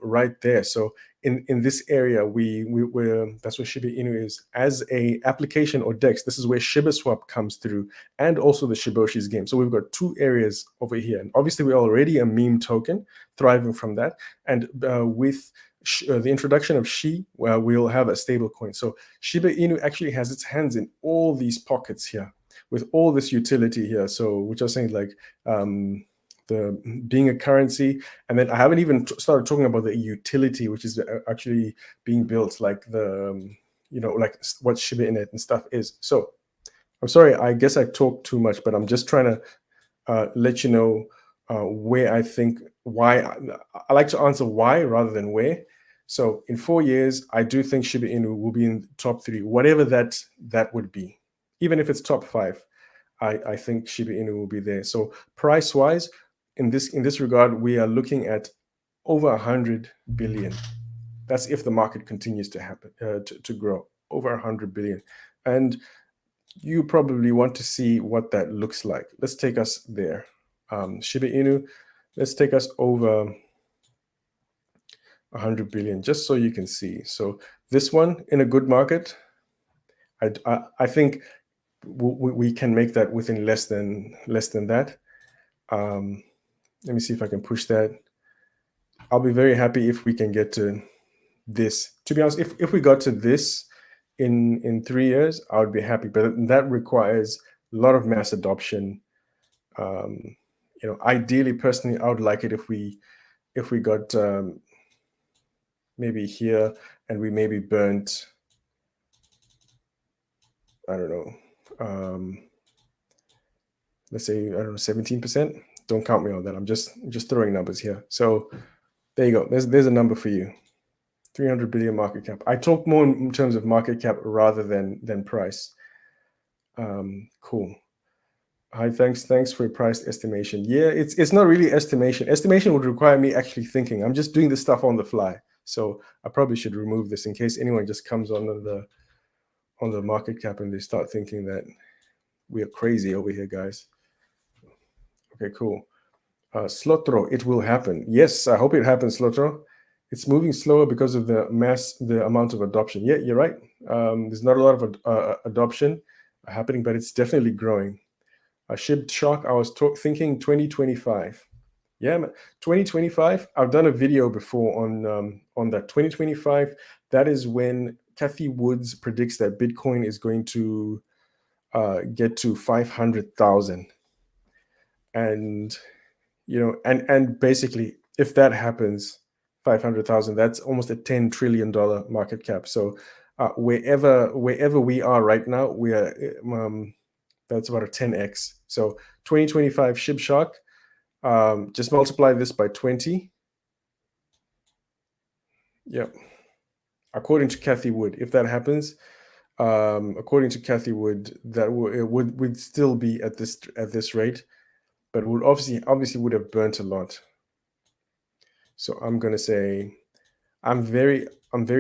S1: right there. So in this area, we're that's what Shiba Inu is as a application or DEX. This is where Shiba Swap comes through, and also the Shiboshis Game. So we've got two areas over here, and obviously we're already a meme token thriving from that. And with the introduction of we'll have a stable coin. So Shiba Inu actually has its hands in all these pockets here, with all this utility here. So which I was saying, like the being a currency, and then I haven't even started talking about the utility, which is actually being built, like the like what Shiba Inu and stuff is. So I'm sorry, I guess I talked too much, but I'm just trying to let you know where I think why. I like to answer why rather than where. So in 4 years, I do think Shiba Inu will be in top 3, whatever that would be, even if it's top 5. I think Shiba Inu will be there. So price wise, in this regard, we are looking at over 100 billion. That's if the market continues to happen to grow over 100 billion. And you probably want to see what that looks like. Let's take us there. Shiba Inu, let's take us over 100 billion, just so you can see. So this one in a good market, I think we can make that within less than that. Let me see if I can push that. I'll be very happy if we can get to this. To be honest, if we got to this in 3 years, I would be happy. But that requires a lot of mass adoption. Ideally, personally, I would like it if we got maybe here and we maybe burnt, I don't know, let's say, I don't know, 17%. Don't count me on that. I'm just throwing numbers here. So there you go. There's a number for you. 300 billion market cap. I talk more in terms of market cap rather than price. Cool. Hi, thanks for your price estimation. Yeah, it's not really estimation. Estimation would require me actually thinking. I'm just doing this stuff on the fly. So I probably should remove this in case anyone just comes on the market cap and they start thinking that we are crazy over here, guys. Okay, cool. Slotro, it will happen. Yes, I hope it happens, Slotro. It's moving slower because of the amount of adoption. Yeah, you're right. There's not a lot of adoption happening, but it's definitely growing. Shib Shock, I was thinking 2025. Yeah, 2025. I've done a video before on that. 2025. That is when Kathy Woods predicts that Bitcoin is going to get to 500,000, and and basically, if that happens, 500,000, that's almost a $10 trillion market cap. So wherever we are right now, we are that's about a 10x. So 2025 Shib Shock, just multiply this by 20. Yep. According to Kathy Wood, if that happens, according to Kathy Wood, that it would still be at this rate, but would obviously would have burnt a lot. So I'm gonna say I'm very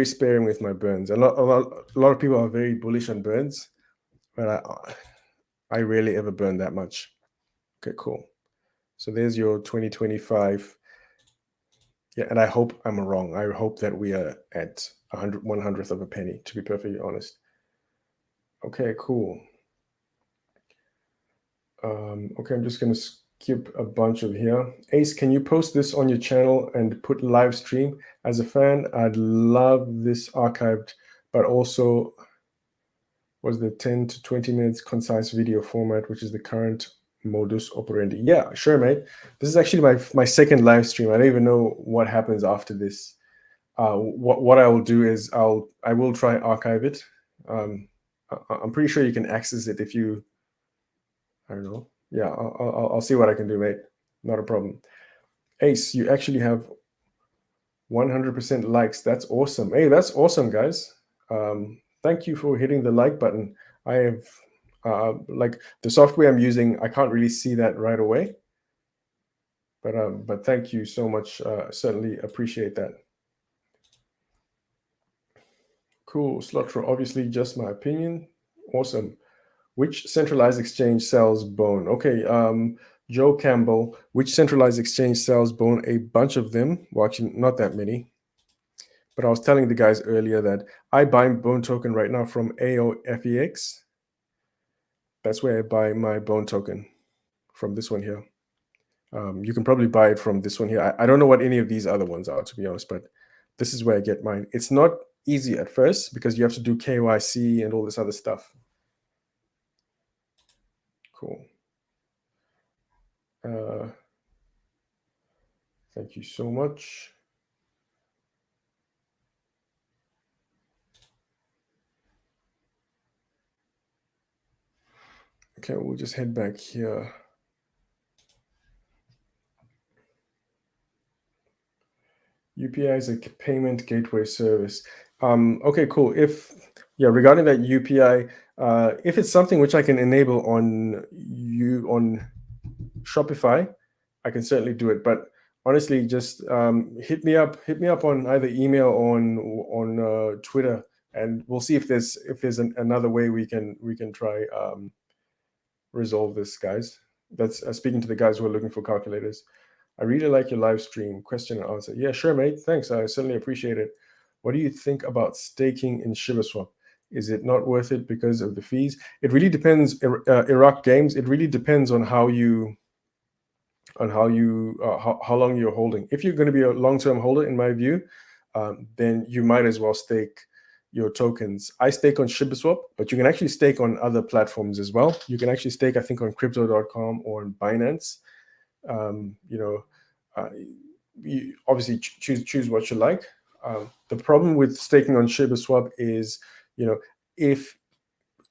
S1: sparing with my burns. A lot of people are very bullish on burns, but I rarely ever burn that much. Okay, cool. So there's your 2025. Yeah, and I hope I'm wrong. I hope that we are at 1/100th of a penny, to be perfectly honest. Okay, cool. Okay, I'm just gonna skip a bunch of here. Ace, can you post this on your channel and put live stream? As a fan, I'd love this archived, but also was the 10 to 20 minutes concise video format, which is the current modus operandi. Yeah, sure, mate. This is actually my second live stream. I don't even know what happens after this. What I will do is I will try archive it. I'm pretty sure you can access it if you, I don't know. Yeah, I'll see what I can do, mate. Not a problem. Ace, you actually have 100% likes. That's awesome. Hey, that's awesome, guys. Thank you for hitting the like button. I have like the software I'm using, I can't really see that right away. But thank you so much. Certainly appreciate that. Cool. Slotro, obviously just my opinion. Awesome. Which centralized exchange sells Bone? Okay, Joe Campbell, which centralized exchange sells Bone? A bunch of them. Well, actually, not that many. But I was telling the guys earlier that I buy Bone token right now from AOFEX. That's where I buy my Bone token, from this one here. You can probably buy it from this one here. I don't know what any of these other ones are, to be honest, but this is where I get mine. It's not easy at first because you have to do KYC and all this other stuff. Cool. Thank you so much. Okay, we'll just head back here. UPI is a payment gateway service. Okay, cool. Regarding that UPI, if it's something which I can enable on Shopify, I can certainly do it. But honestly, just hit me up on either email or on Twitter, and we'll see if there's another way we can try resolve this, guys. That's speaking to the guys who are looking for calculators. I really like your live stream. Question and answer. Yeah, sure, mate. Thanks. I certainly appreciate it. What do you think about staking in ShibaSwap? Is it not worth it because of the fees? It really depends. Iraq Games. It really depends on how long you're holding. If you're going to be a long-term holder, in my view, then you might as well stake your tokens. I stake on ShibaSwap, but you can actually stake on other platforms as well. You can actually stake, I think, on crypto.com or on Binance. You obviously choose what you like. The problem with staking on ShibaSwap is, if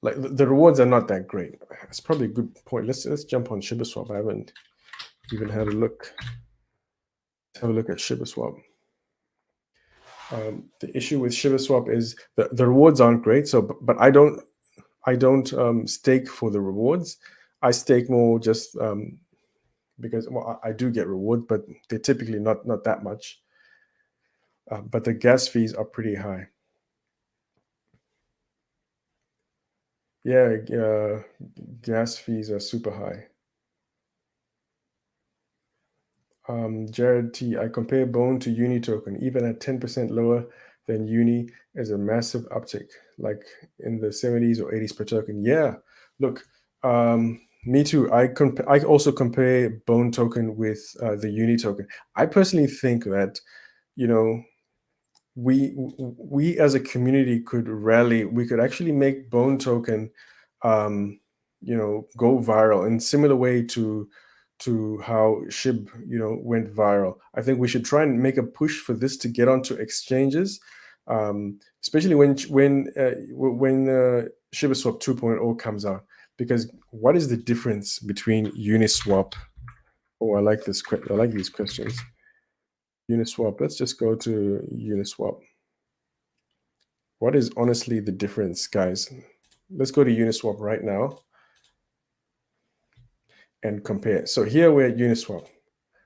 S1: like the rewards are not that great. It's probably a good point. Let's jump on ShibaSwap. I haven't even had a look. Let's have a look at ShibaSwap. The issue with ShibaSwap is the rewards aren't great. So, but I don't stake for the rewards. I stake more just because I do get rewards, but they're typically not that much. But the gas fees are pretty high. Yeah, gas fees are super high. Jared T, I compare Bone to Uni token, even at 10% lower than Uni is a massive uptick, like in the 70s or 80s per token. Yeah, look, me too. I also compare Bone token with the Uni token. I personally think that, we as a community could rally. We could actually make Bone token, go viral in similar way to how Shib, went viral. I think we should try and make a push for this to get onto exchanges, especially when ShibaSwap 2.0 comes out. Because what is the difference between Uniswap? Oh, I like this. I like these questions. Uniswap. Let's just go to Uniswap. What is honestly the difference, guys? Let's go to Uniswap right now and compare. So here we're at Uniswap.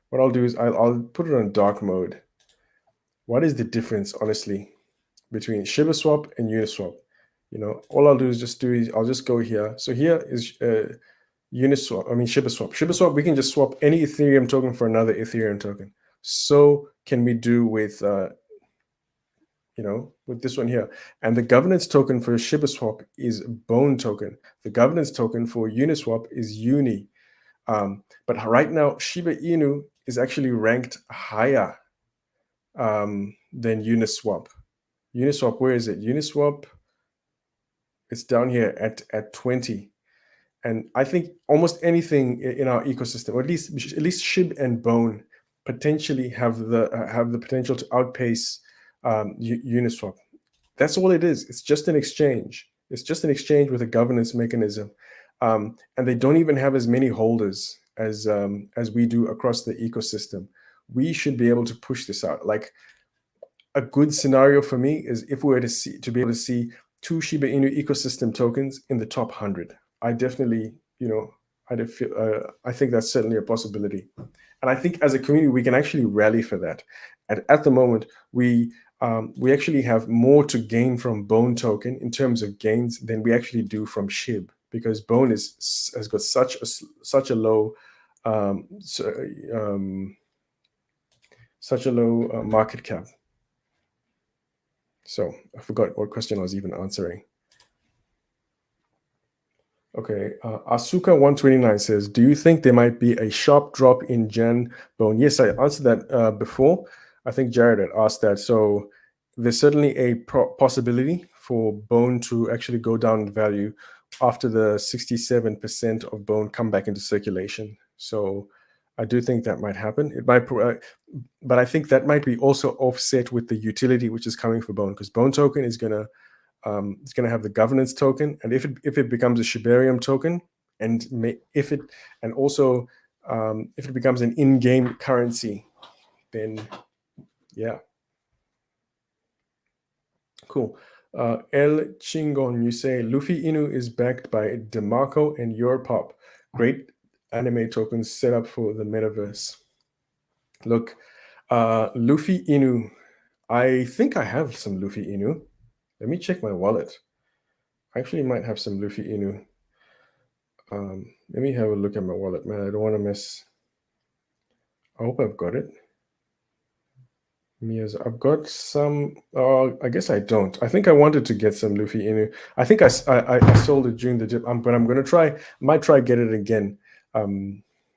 S1: What I'll do is I'll put it on dark mode. What is the difference, honestly, between ShibaSwap and Uniswap? All I'll do is I'll just go here. So here is Uniswap. I mean ShibaSwap. ShibaSwap, we can just swap any Ethereum token for another Ethereum token. So can we do with with this one here. And the governance token for ShibaSwap is Bone token. The governance token for Uniswap is Uni. But right now, Shiba Inu is actually ranked higher than Uniswap. Uniswap, where is it? Uniswap, it's down here at 20. And I think almost anything in our ecosystem, or at least Shib and Bone, potentially have the potential to outpace Uniswap. That's all it is. It's just an exchange. It's just an exchange with a governance mechanism, and they don't even have as many holders as we do across the ecosystem. We should be able to push this out. Like, a good scenario for me is if we were to be able to see 2 Shiba Inu ecosystem tokens in the top 100. I definitely, I think that's certainly a possibility. And I think as a community, we can actually rally for that. And at the moment, we actually have more to gain from Bone token in terms of gains than we actually do from Shib, because Bone has got such a low market cap. So I forgot what question I was even answering. Okay, Asuka129 says, do you think there might be a sharp drop in Jan bone? Yes, I answered that before. I think Jared had asked that. So there's certainly a possibility for bone to actually go down in value after the 67% of bone come back into circulation. So I do think that might happen. It might, but I think that might be also offset with the utility which is coming for bone, because bone token is going to it's going to have the governance token, and if it becomes a Shibarium token, and if it becomes an in-game currency, then yeah, cool. El Chingon, you say Luffy Inu is backed by DeMarco and Europop. Great anime tokens set up for the metaverse. Look, Luffy Inu. I think I have some Luffy Inu. Let me check my wallet. I actually might have some Luffy Inu. Let me have a look at my wallet, man. I don't want to miss. I hope I've got it. Yes, I've got some. I guess I don't. I think I wanted to get some Luffy Inu. I think I sold it during the dip, but I'm gonna try. Might try get it again.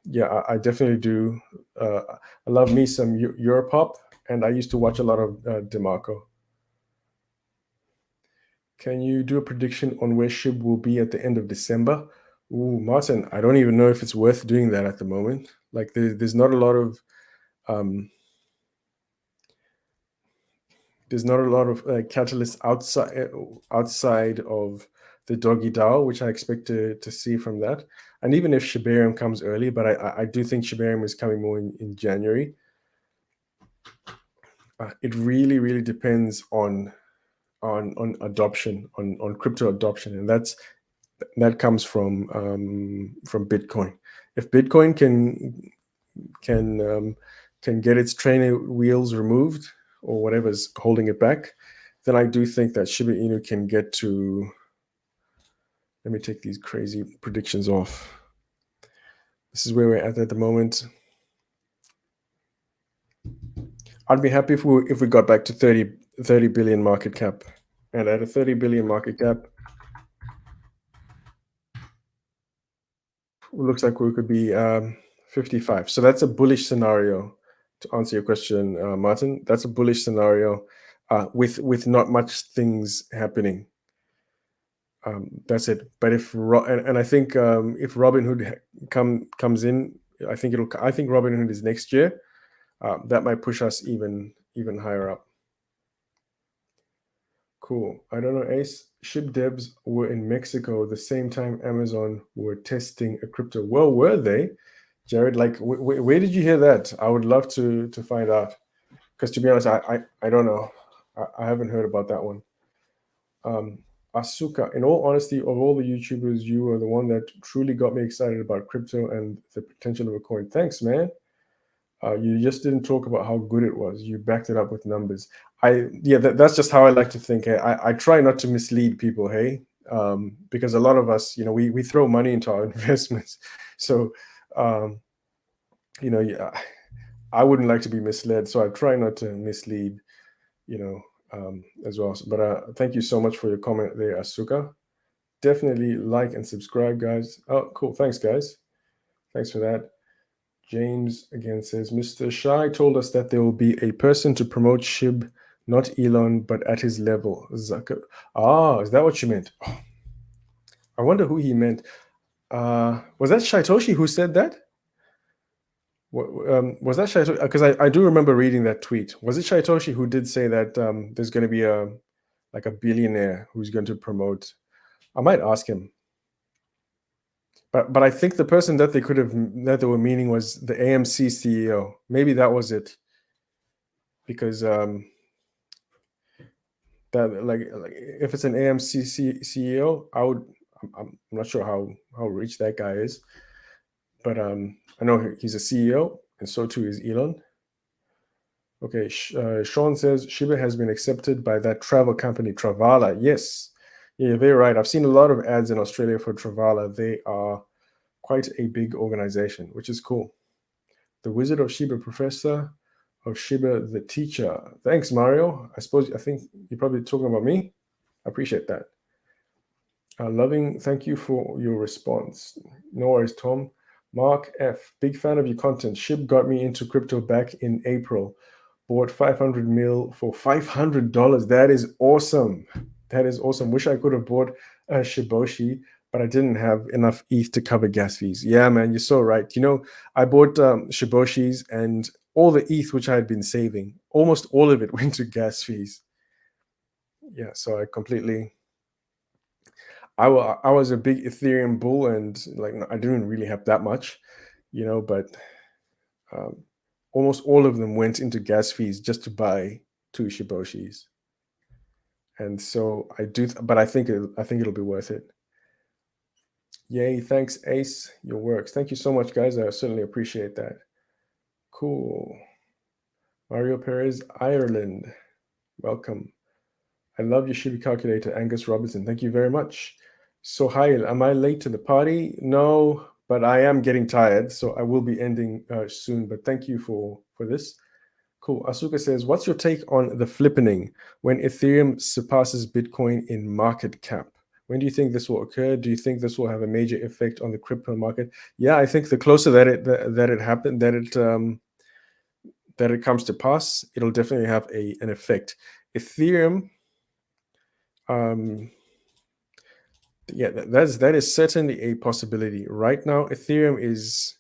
S1: Yeah, I definitely do. I love me some Europop, and I used to watch a lot of DeMarco. Can you do a prediction on where SHIB will be at the end of December? Ooh, Martin, I don't even know if it's worth doing that at the moment. Like, there's not a lot of um, catalysts outside of the doggy DAO, which I expect to see from that. And even if Shibarium comes early, but I do think Shibarium is coming more in January. It really, really depends on adoption, on crypto adoption, and that comes from Bitcoin. If Bitcoin can get its trainer wheels removed, or whatever's holding it back, then I do think that Shiba Inu can get to. Let me take these crazy predictions off. This is where we're at the moment. I'd be happy if we got back to 30 billion market cap, and at a 30 billion market cap, it looks like we could be 55. So that's a bullish scenario. To answer your question, Martin, that's a bullish scenario with not much things happening. That's it. But I think if Robinhood comes in, I think Robinhood is next year. That might push us even higher up. Cool. I don't know, Ace. Ship devs were in Mexico the same time Amazon were testing a crypto. Well, were they, Jared? Like, where did you hear that? I would love to find out. Because to be honest, I don't know. I haven't heard about that one. Asuka, in all honesty, of all the YouTubers, you are the one that truly got me excited about crypto and the potential of a coin. Thanks, man. You just didn't talk about how good it was. You backed it up with numbers. That's just how I like to think. Hey? I try not to mislead people, hey, because a lot of us, we throw money into our investments. So, yeah, I wouldn't like to be misled. So I try not to mislead, as well. But thank you so much for your comment there, Asuka. Definitely like and subscribe, guys. Oh, cool. Thanks, guys. Thanks for that. James again says, Mr. Shai told us that there will be a person to promote SHIB, not Elon, but at his level. Zucker. Is that what you meant? Oh, I wonder who he meant. Was that Shaitoshi who said that? Was that Shaitoshi? Because I do remember reading that tweet. Was it Shaitoshi who did say that there's going to be a billionaire who's going to promote? I might ask him. But I think the person that they were meaning was the AMC CEO. Maybe that was it. Because that like if it's an AMC CEO, I'm not sure how rich that guy is, but I know he's a CEO, and so too is Elon. Okay, Sean says Shiba has been accepted by that travel company Travala. Yes, yeah, you're very right. I've seen a lot of ads in Australia for Travala. They are quite a big organization, which is cool. The Wizard of Shiba Professor. of Shiba the teacher. Thanks, Mario. I think you're probably talking about me. I appreciate that. Loving, thank you for your response. No worries, Tom. Mark F, big fan of your content. Shib got me into crypto back in April. Bought 500 mil for $500. That is awesome. That is awesome. Wish I could have bought a Shiboshi, but I didn't have enough ETH to cover gas fees. Yeah, man, you're so right. I bought Shiboshis, and all the ETH which I had been saving, almost all of it went to gas fees. Yeah, so I was a big Ethereum bull, and like I didn't really have that much, but um, almost all of them went into gas fees just to buy 2 Shiboshis. And so but I think it'll be worth it. Yay! Thanks, Ace. Your works. Thank you so much, guys. I certainly appreciate that. Cool. Mario Perez, Ireland. Welcome. I love your Shiba calculator, Angus Robinson. Thank you very much. So, Hail, am I late to the party? No, but I am getting tired, so I will be ending soon. But thank you for this. Cool. Asuka says, what's your take on the flippening when Ethereum surpasses Bitcoin in market cap? When do you think this will occur? Do you think this will have a major effect on the crypto market? Yeah, I think the closer that it happens, that it comes to pass, it'll definitely have an effect. Ethereum, yeah, that is certainly a possibility. Right now, Ethereum is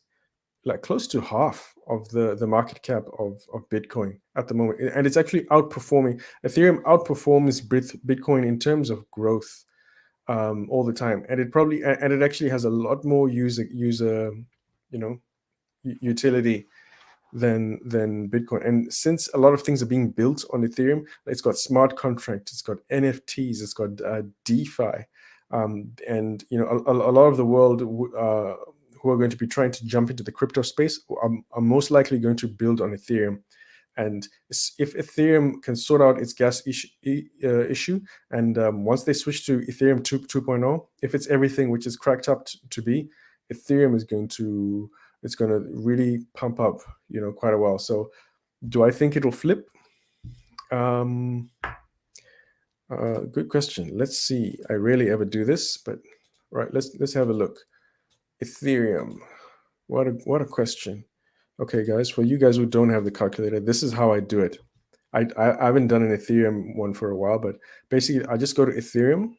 S1: like close to half of the market cap of Bitcoin at the moment, and it's actually outperforming. Ethereum outperforms Bitcoin in terms of growth all the time, and it actually has a lot more user utility than Bitcoin. And since a lot of things are being built on Ethereum, it's got smart contracts, it's got NFTs, it's got DeFi, and a lot of the world who are going to be trying to jump into the crypto space are most likely going to build on Ethereum. And if Ethereum can sort out its gas issue, and once they switch to Ethereum 2.0, if it's everything which is cracked up to be, Ethereum is going to really pump up, quite a while. So, do I think it'll flip? Good question. Let's see. I rarely ever do this, but right, let's have a look. Ethereum. What a question. Okay, guys, for you guys who don't have the calculator, this is how I do it. I haven't done an Ethereum one for a while, but basically I just go to Ethereum.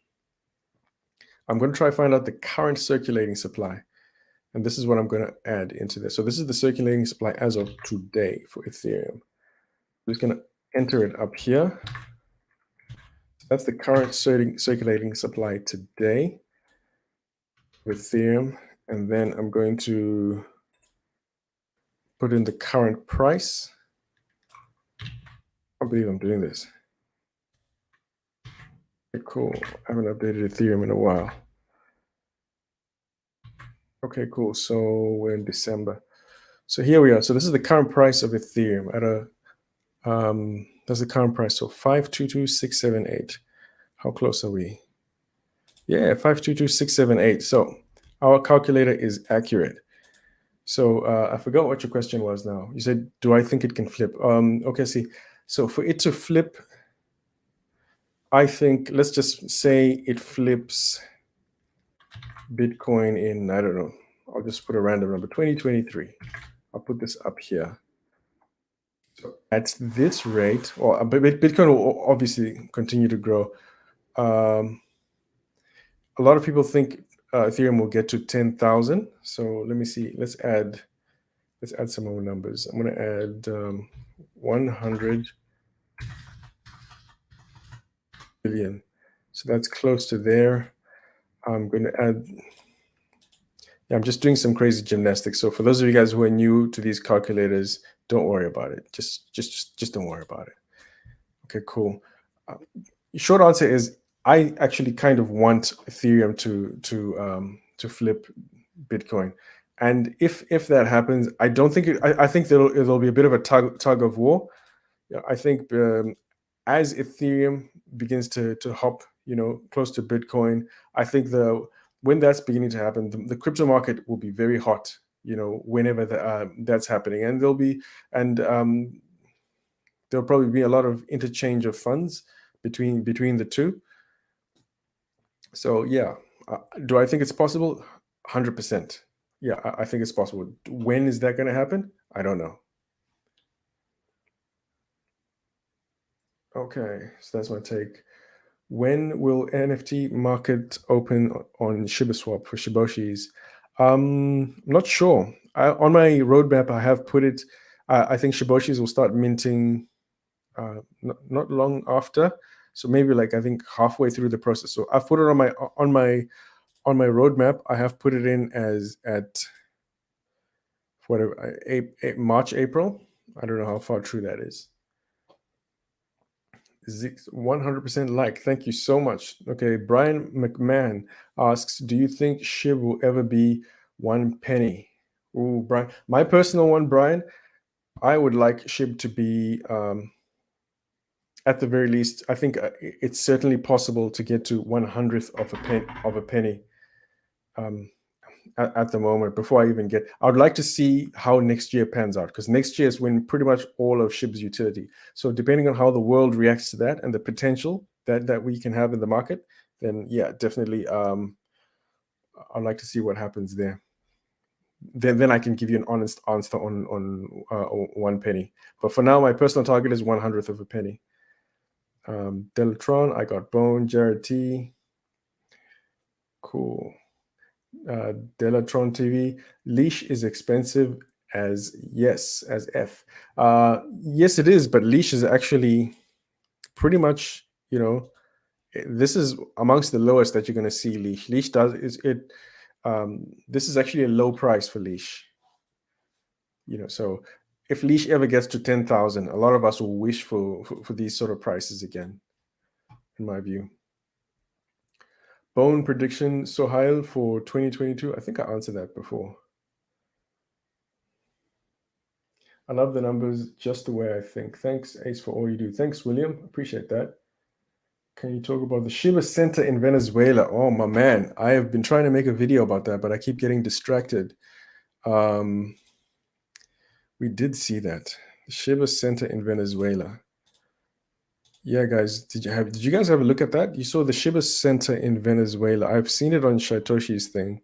S1: I'm going to try to find out the current circulating supply. And this is what I'm going to add into this. So this is the circulating supply as of today for Ethereum. I'm just going to enter it up here. So that's the current circulating supply today with Ethereum. And then I'm going to put in the current price. I can't believe I'm doing this. Okay, cool. I haven't updated Ethereum in a while. Okay, cool. So we're in December. So here we are. So this is the current price of Ethereum at that's the current price. So 522,678. How close are we? Yeah, 522,678. So our calculator is accurate. So I forgot what your question was now. You said, do I think it can flip? Okay, see. So for it to flip, I think, let's just say it flips Bitcoin in, I don't know, I'll just put a random number, 2023. I'll put this up here. So at this rate, or Bitcoin will obviously continue to grow. A lot of people think Ethereum will get to 10,000. So let me see. Let's add some more numbers. I'm going to add 100 billion. So that's close to there. I'm going to add. Yeah, I'm just doing some crazy gymnastics. So for those of you guys who are new to these calculators, don't worry about it. Just don't worry about it. Okay, cool. Short answer is I actually kind of want Ethereum to flip Bitcoin, and if that happens, I don't think I think there'll be a bit of a tug of war. Yeah, I think as Ethereum begins to hop, close to Bitcoin, I think when that's beginning to happen, the crypto market will be very hot. Whenever that's happening, and there'll be there'll probably be a lot of interchange of funds between the two. So yeah, do I think it's possible? 100%. Yeah, I think it's possible. When is that going to happen? I don't know. Okay, so that's my take. When will NFT market open on ShibaSwap for Shiboshis? Not sure. On my roadmap, I have put it. I think Shiboshis will start minting not long after. So maybe like I think halfway through the process. So I've put it on my roadmap. I have put it in as at whatever March, April. I don't know how far true that is. 100% like. Thank you so much. Okay, Brian McMahon asks, do you think SHIB will ever be 1 penny? Ooh, Brian. My personal one, Brian, I would like SHIB to be, at the very least, I think it's certainly possible to get to 1/100th of a penny. At the moment, before I even I would like to see how next year pans out, because next year is when pretty much all of SHIB's utility. So depending on how the world reacts to that and the potential that we can have in the market, then yeah, definitely I'd like to see what happens there. Then I can give you an honest answer on 1 penny. But for now, my personal target is 1/100th of a penny. Delatron, I got Bone, Jared T. Cool. Delatron TV, leash is expensive as F. Yes, it is, but leash is actually pretty much, this is amongst the lowest that you're going to see. Leash this is actually a low price for leash. So if leash ever gets to 10,000, a lot of us will wish for these sort of prices again, in my view. Bone prediction, Sohail, for 2022. I think I answered that before. I love the numbers just the way I think. Thanks, Ace, for all you do. Thanks, William. Appreciate that. Can you talk about the Shiba Center in Venezuela? Oh, my man. I have been trying to make a video about that, but I keep getting distracted. We did see that. The Shiba Center in Venezuela. Yeah, guys, did you guys have a look at that? You saw the Shiba Center in Venezuela. I've seen it on Shatoshi's thing.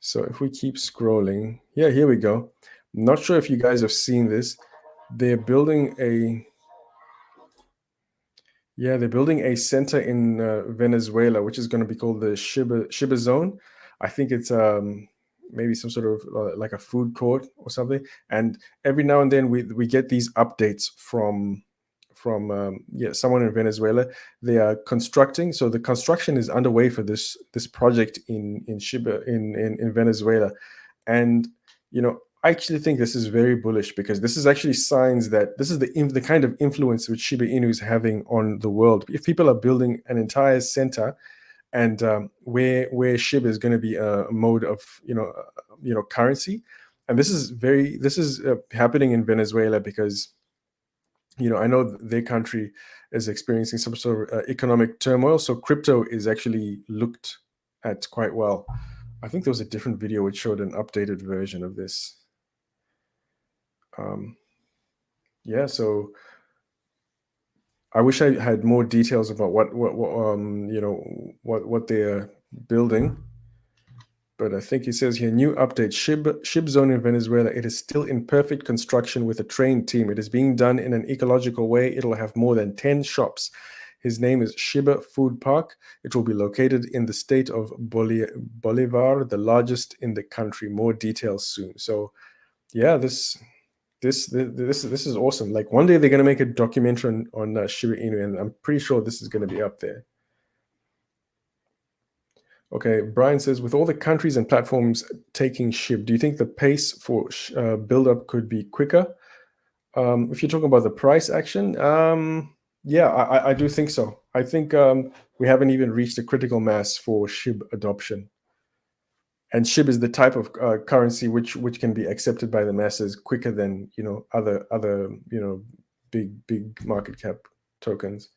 S1: So if we keep scrolling, yeah, here we go. Not sure if you guys have seen this. They're building a center in Venezuela, which is going to be called the Shiba Zone. I think it's maybe some sort of like a food court or something. And every now and then we get these updates from someone in Venezuela. They are constructing, so the construction is underway for this project in Shiba in Venezuela, and I actually think this is very bullish, because this is actually signs that this is the kind of influence which Shiba Inu is having on the world. If people are building an entire center, and where Shiba is going to be a mode of currency, and this is happening in Venezuela because I know their country is experiencing some sort of economic turmoil. So crypto is actually looked at quite well. I think there was a different video which showed an updated version of this. So I wish I had more details about what they're building. But I think it says here, new update, SHIB zone in Venezuela. It is still in perfect construction with a trained team. It is being done in an ecological way. It'll have more than 10 shops. His name is Shiba Food Park. It will be located in the state of Bolivar, the largest in the country. More details soon. So yeah, this is awesome. Like one day they're going to make a documentary on Shiba Inu, and I'm pretty sure this is going to be up there. Okay, Brian says, with all the countries and platforms taking SHIB, do you think the pace for build-up could be quicker? If you're talking about the price action, yeah, I do think so. I think we haven't even reached a critical mass for SHIB adoption. And SHIB is the type of currency which can be accepted by the masses quicker than other big market cap tokens.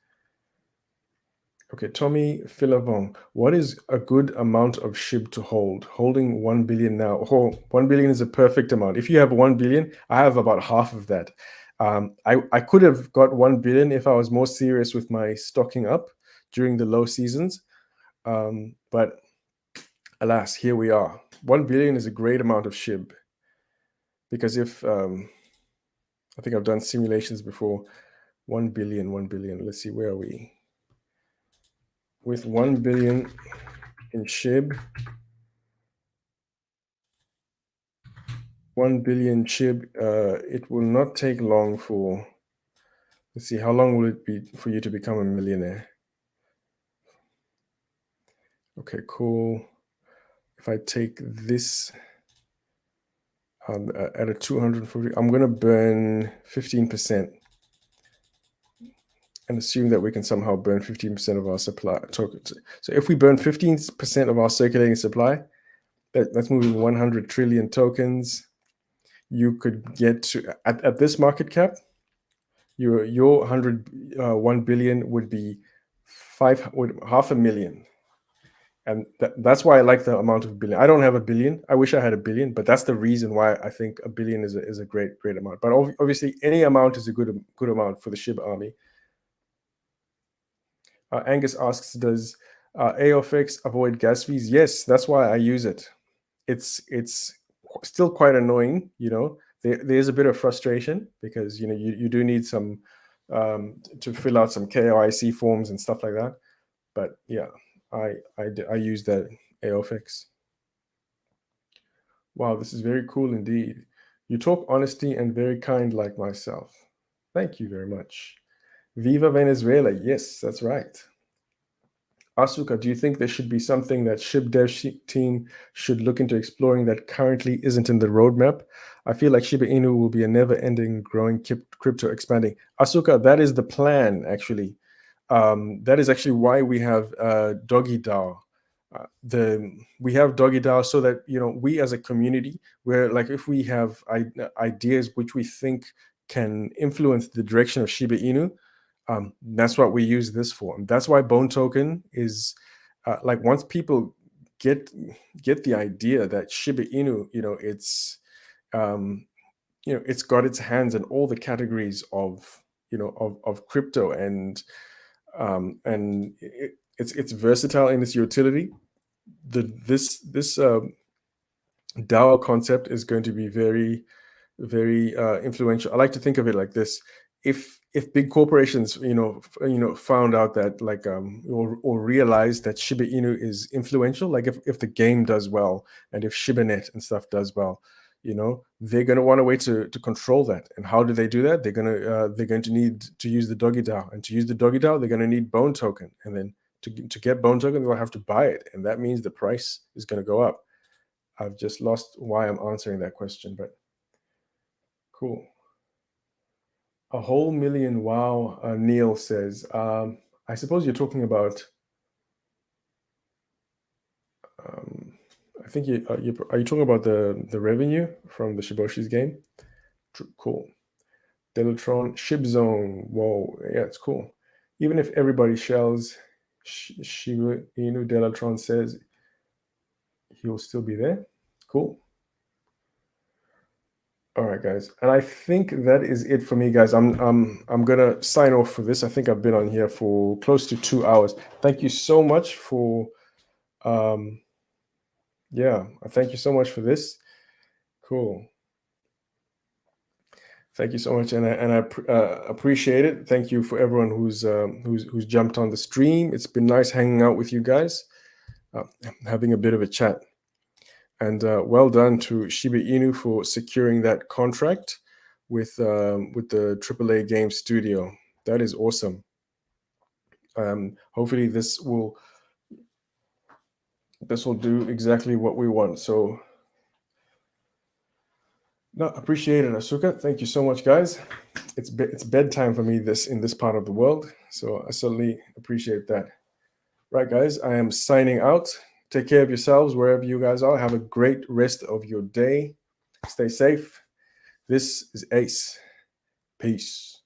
S1: Okay, Tommy Philavon, what is a good amount of SHIB to hold? Holding 1 billion now. 1 billion is a perfect amount. If you have 1 billion, I have about half of that. I could have got 1 billion if I was more serious with my stocking up during the low seasons. But alas, here we are. 1 billion is a great amount of SHIB, because if I think I've done simulations before. 1 billion, 1 billion. Let's see, where are we? With 1 billion in SHIB, 1 billion SHIB, it will not take long for, let's see, how long will it be for you to become a millionaire? Okay, cool. If I take this at a 240, I'm going to burn 15% and assume that we can somehow burn 15% of our supply tokens. So if we burn 15% of our circulating supply, that's moving 100 trillion tokens. You could get to, at this market cap, your 1 billion would be half a million. And that's why I like the amount of billion. I don't have a billion. I wish I had a billion, but that's the reason why I think a billion is a great amount. But obviously, any amount is a good amount for the Shiba army. Angus asks, does AOFX avoid gas fees? Yes, that's why I use it. It's still quite annoying, there's a bit of frustration, because you do need some to fill out some KYC forms and stuff like that. But yeah, I use that AOFX. Wow, this is very cool indeed. You talk honesty and very kind like myself. Thank you very much. Viva Venezuela. Yes, that's right. Asuka, do you think there should be something that SHIB dev team should look into exploring that currently isn't in the roadmap? I feel like Shiba Inu will be a never-ending growing crypto expanding. Asuka, that is the plan, actually. That is actually why we have Doggy DAO. We have Doggy DAO so that we as a community, where like if we have ideas which we think can influence the direction of Shiba Inu, that's what we use this for. And that's why Bone Token is like, once people get the idea that Shiba Inu, it's got its hands in all the categories of crypto, and it's versatile in its utility. This DAO concept is going to be very, very influential. I like to think of it like this: if big corporations found out that, like, or realized that Shiba Inu is influential, like if the game does well, and if ShibaNet and stuff does well, they're going to want a way to control that. And how do they do that? They're going to need to use the Doggy DAO, and to use the Doggy DAO, they're going to need Bone Token, and then to get Bone Token, they'll have to buy it, and that means the price is going to go up. I've just lost why I'm answering that question, but cool. A whole million, wow. Neil says, I suppose you're talking about, I think are you talking about the revenue from the Shiboshis game? Cool. Deltron, Shibzone, whoa, yeah, it's cool. Even if everybody shells Shiba Inu, Deltron says he'll still be there. Cool. All right, guys, and I think that is it for me, guys. I'm gonna sign off for this. I think I've been on here for close to 2 hours. Thank you so much for, yeah, thank you so much for this. Cool. Thank you so much, and I appreciate it. Thank you for everyone who's jumped on the stream. It's been nice hanging out with you guys, having a bit of a chat. And well done to Shiba Inu for securing that contract with the AAA game studio. That is awesome. Hopefully this will do exactly what we want. So, no, appreciate it, Asuka. Thank you so much, guys. It's bedtime for me in this part of the world, so I certainly appreciate that. Right, guys, I am signing out. Take care of yourselves wherever you guys are. Have a great rest of your day. Stay safe. This is Ace. Peace.